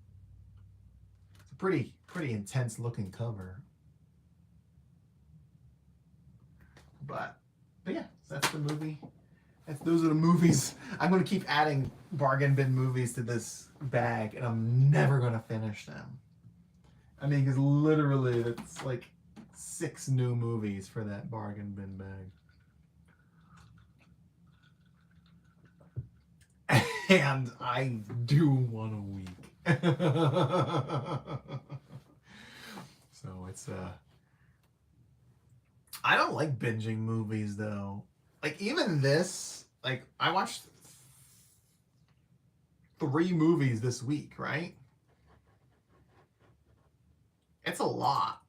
It's a pretty intense looking cover. But yeah, that's the movie. Those are the movies. I'm going to keep adding bargain bin movies to this bag, and I'm never going to finish them. I mean, because literally, it's like 6 new movies for that bargain bin bag. And I do one a week. So it's I don't like binging movies though. Like even this, like I watched 3 movies this week, right? It's a lot.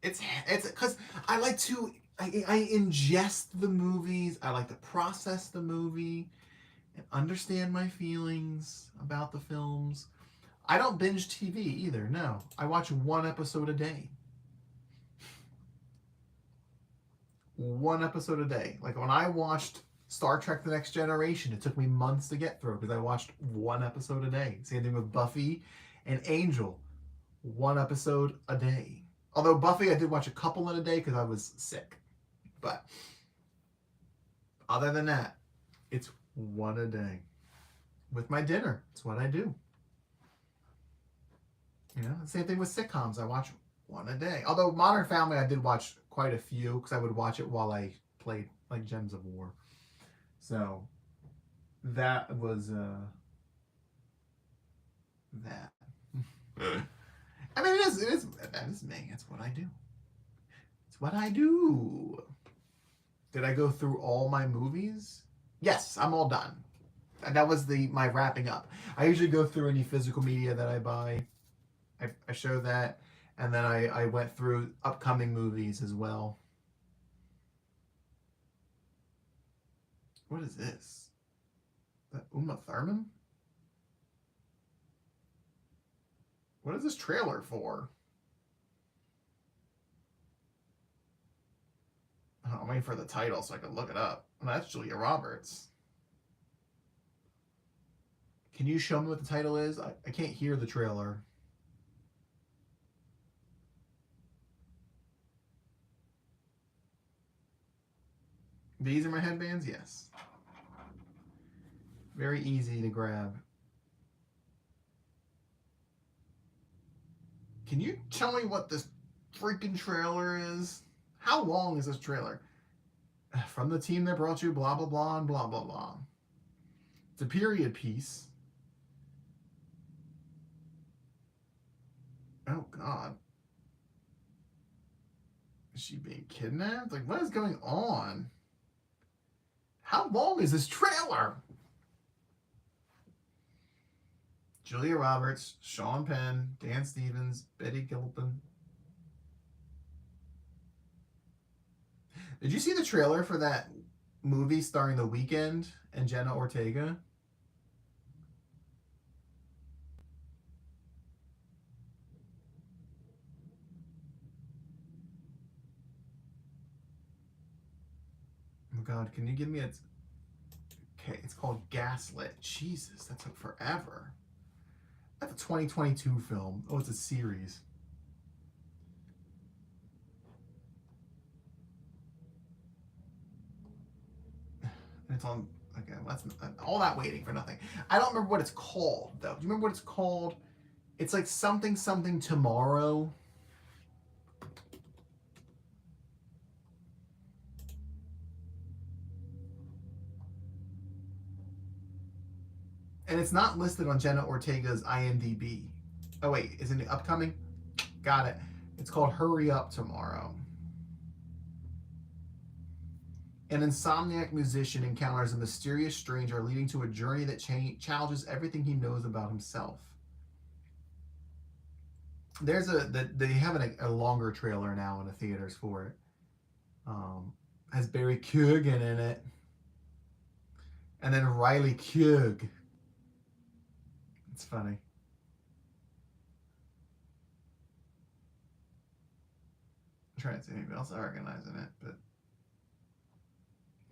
It's because I like to I ingest the movies. I like to process the movie and understand my feelings about the films. I don't binge TV either. No, I watch 1 episode a day. 1 episode a day. Like when I watched Star Trek: The Next Generation, it took me months to get through because I watched 1 episode a day. Same thing with Buffy and Angel, 1 episode a day. Although Buffy, I did watch a couple in a day because I was sick. But other than that, it's 1 a day. With my dinner, it's what I do. You know, same thing with sitcoms. I watch 1 a day. Although Modern Family, I did watch quite a few because I would watch it while I played like Gems of War. So that was that. I mean, that is me. It's what I do. It's what I do. Did I go through all my movies? Yes, I'm all done. And that was my wrapping up. I usually go through any physical media that I buy. I show that. And then I went through upcoming movies as well. What is this? Is that Uma Thurman? What is this trailer for? Oh, I'm waiting for the title so I can look it up. Oh, that's Julia Roberts. Can you show me what the title is? I can't hear the trailer. These are my headbands? Yes. Very easy to grab. Can you tell me what this freaking trailer is? How long is this trailer? From the team that brought you blah, blah, blah, and blah, blah, blah. It's a period piece. Oh, God. Is she being kidnapped? Like, what is going on? How long is this trailer? Julia Roberts, Sean Penn, Dan Stevens, Betty Gilpin. Did you see the trailer for that movie starring The Weeknd and Jenna Ortega? Oh God, can you give me a... Okay, it's called Gaslit. Jesus, that took forever. That's a 2022 film. Oh, it's a series. It's on... Okay, that's all that waiting for nothing. I don't remember what it's called, though. Do you remember what it's called? It's like something tomorrow. And it's not listed on Jenna Ortega's IMDb. Oh, wait, isn't it upcoming? Got it. It's called Hurry Up Tomorrow. An insomniac musician encounters a mysterious stranger, leading to a journey that challenges everything he knows about himself. There's they have a longer trailer now in the theaters for it. Has Barry Keoghan in it, and then Riley Keough. It's funny. I'm trying to see anything else I recognize in it, but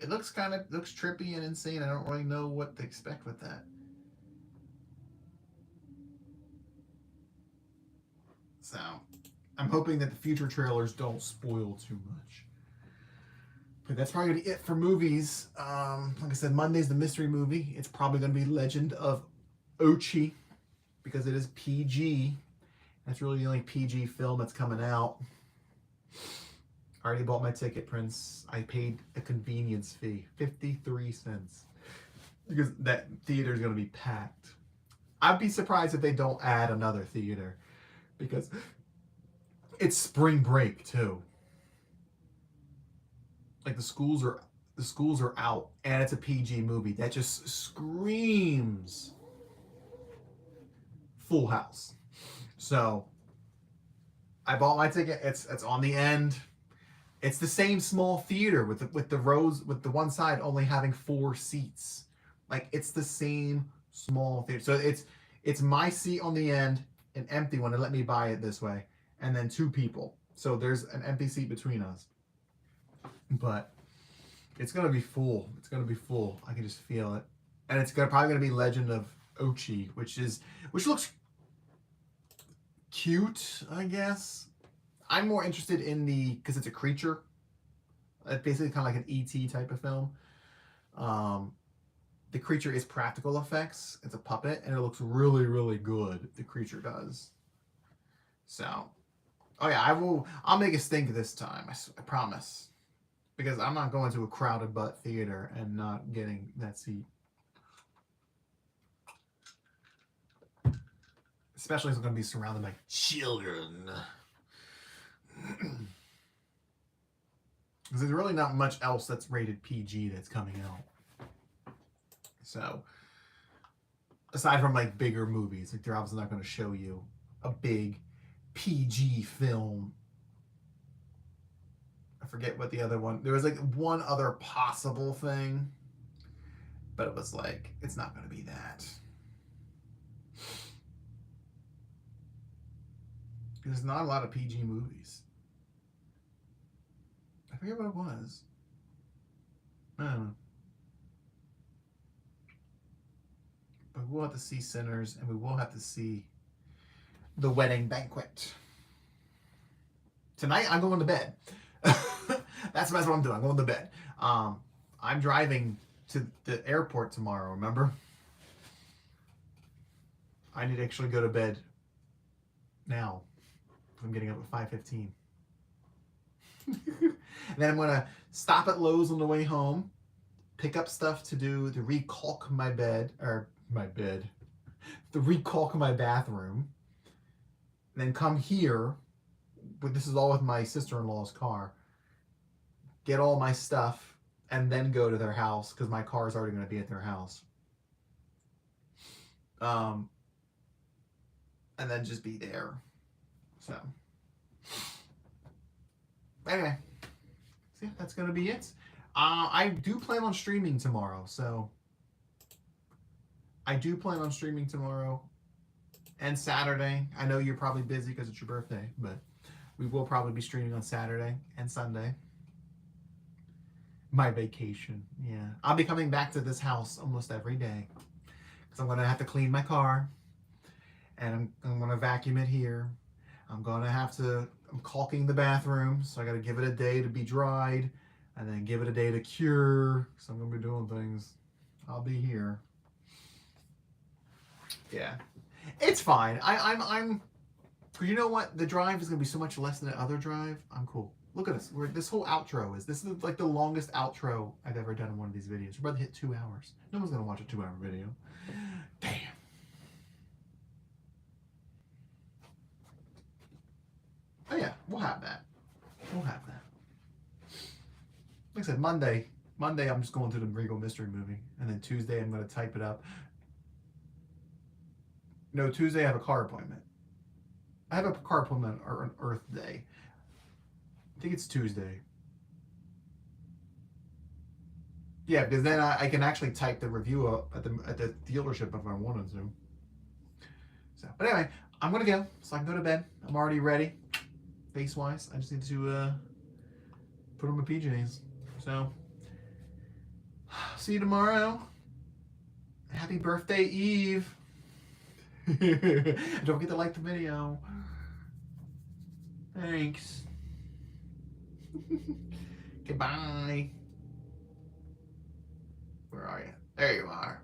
it looks trippy and insane. I don't really know what to expect with that. So, I'm hoping that the future trailers don't spoil too much. But that's probably going to be it for movies. Like I said, Monday's the mystery movie. It's probably going to be Legend of Ochi, because it is PG. That's really the only PG film that's coming out. I already bought my ticket, Prince. I paid a convenience fee, 53 cents. Because that theater is going to be packed. I'd be surprised if they don't add another theater. Because it's spring break, too. Like the schools are out, and it's a PG movie. That just screams Full House. So I bought my ticket. It's on the end. It's the same small theater with the rows, with the one side only having 4 seats. Like, it's the same small theater. So it's my seat on the end, an empty one. They let me buy it this way, and then 2 people. So there's an empty seat between us. But it's gonna be full. It's gonna be full. I can just feel it. And it's probably gonna be Legend of Ochi, which looks cute, I guess. I'm more interested in because it's a creature. It's basically kind of like an E.T. type of film. The creature is practical effects. It's a puppet, and it looks really, really good. The creature does. So, oh yeah, I'll make a stink this time. I promise. Because I'm not going to a crowded butt theater and not getting that seat. Especially if I'm going to be surrounded by children. Because there's really not much else that's rated PG that's coming out. So, aside from like bigger movies, like they're obviously not going to show you a big PG film. I forget what the other one. There was like one other possible thing, but it was like, it's not going to be that. There's not a lot of PG movies. I forget what it was. I don't know. But we'll have to see Sinners, and we will have to see The Wedding Banquet. Tonight, I'm going to bed. That's what I'm doing. I'm going to bed. I'm driving to the airport tomorrow, remember? I need to actually go to bed now. I'm getting up at 5:15. And then I'm going to stop at Lowe's on the way home, pick up stuff to recalk my bed, to recalk my bathroom, and then come here, this is all with my sister-in-law's car, get all my stuff, and then go to their house, because my car is already going to be at their house. And then just be there. So, anyway, so yeah, that's going to be it. I do plan on streaming tomorrow, so I do plan on streaming tomorrow and Saturday. I know you're probably busy because it's your birthday, but we will probably be streaming on Saturday and Sunday. My vacation, yeah. I'll be coming back to this house almost every day because I'm going to have to clean my car, and I'm going to vacuum it here. I'm caulking the bathroom, so I got to give it a day to be dried, and then give it a day to cure. So I'm going to be doing things. I'll be here. Yeah, it's fine. I'm. You know what? The drive is going to be so much less than the other drive. I'm cool. Look at this. This whole outro this is like the longest outro I've ever done in one of these videos. We're about to hit 2 hours. No one's going to watch a 2-hour video. Damn. We'll have that. We'll have that. Like I said, Monday I'm just going to the Regal Mystery Movie, and then Tuesday I'm going to type it up. No, Tuesday I have a car appointment. I have a car appointment on Earth Day. I think it's Tuesday. Yeah, because then I can actually type the review up at the dealership if I wanted to. So, but anyway, I'm gonna go so I can go to bed. I'm already ready, face wise. I just need to put on my PJs. So, see you tomorrow. Happy birthday, Eve. Don't forget to like the video. Thanks. Goodbye. Where are you? There you are.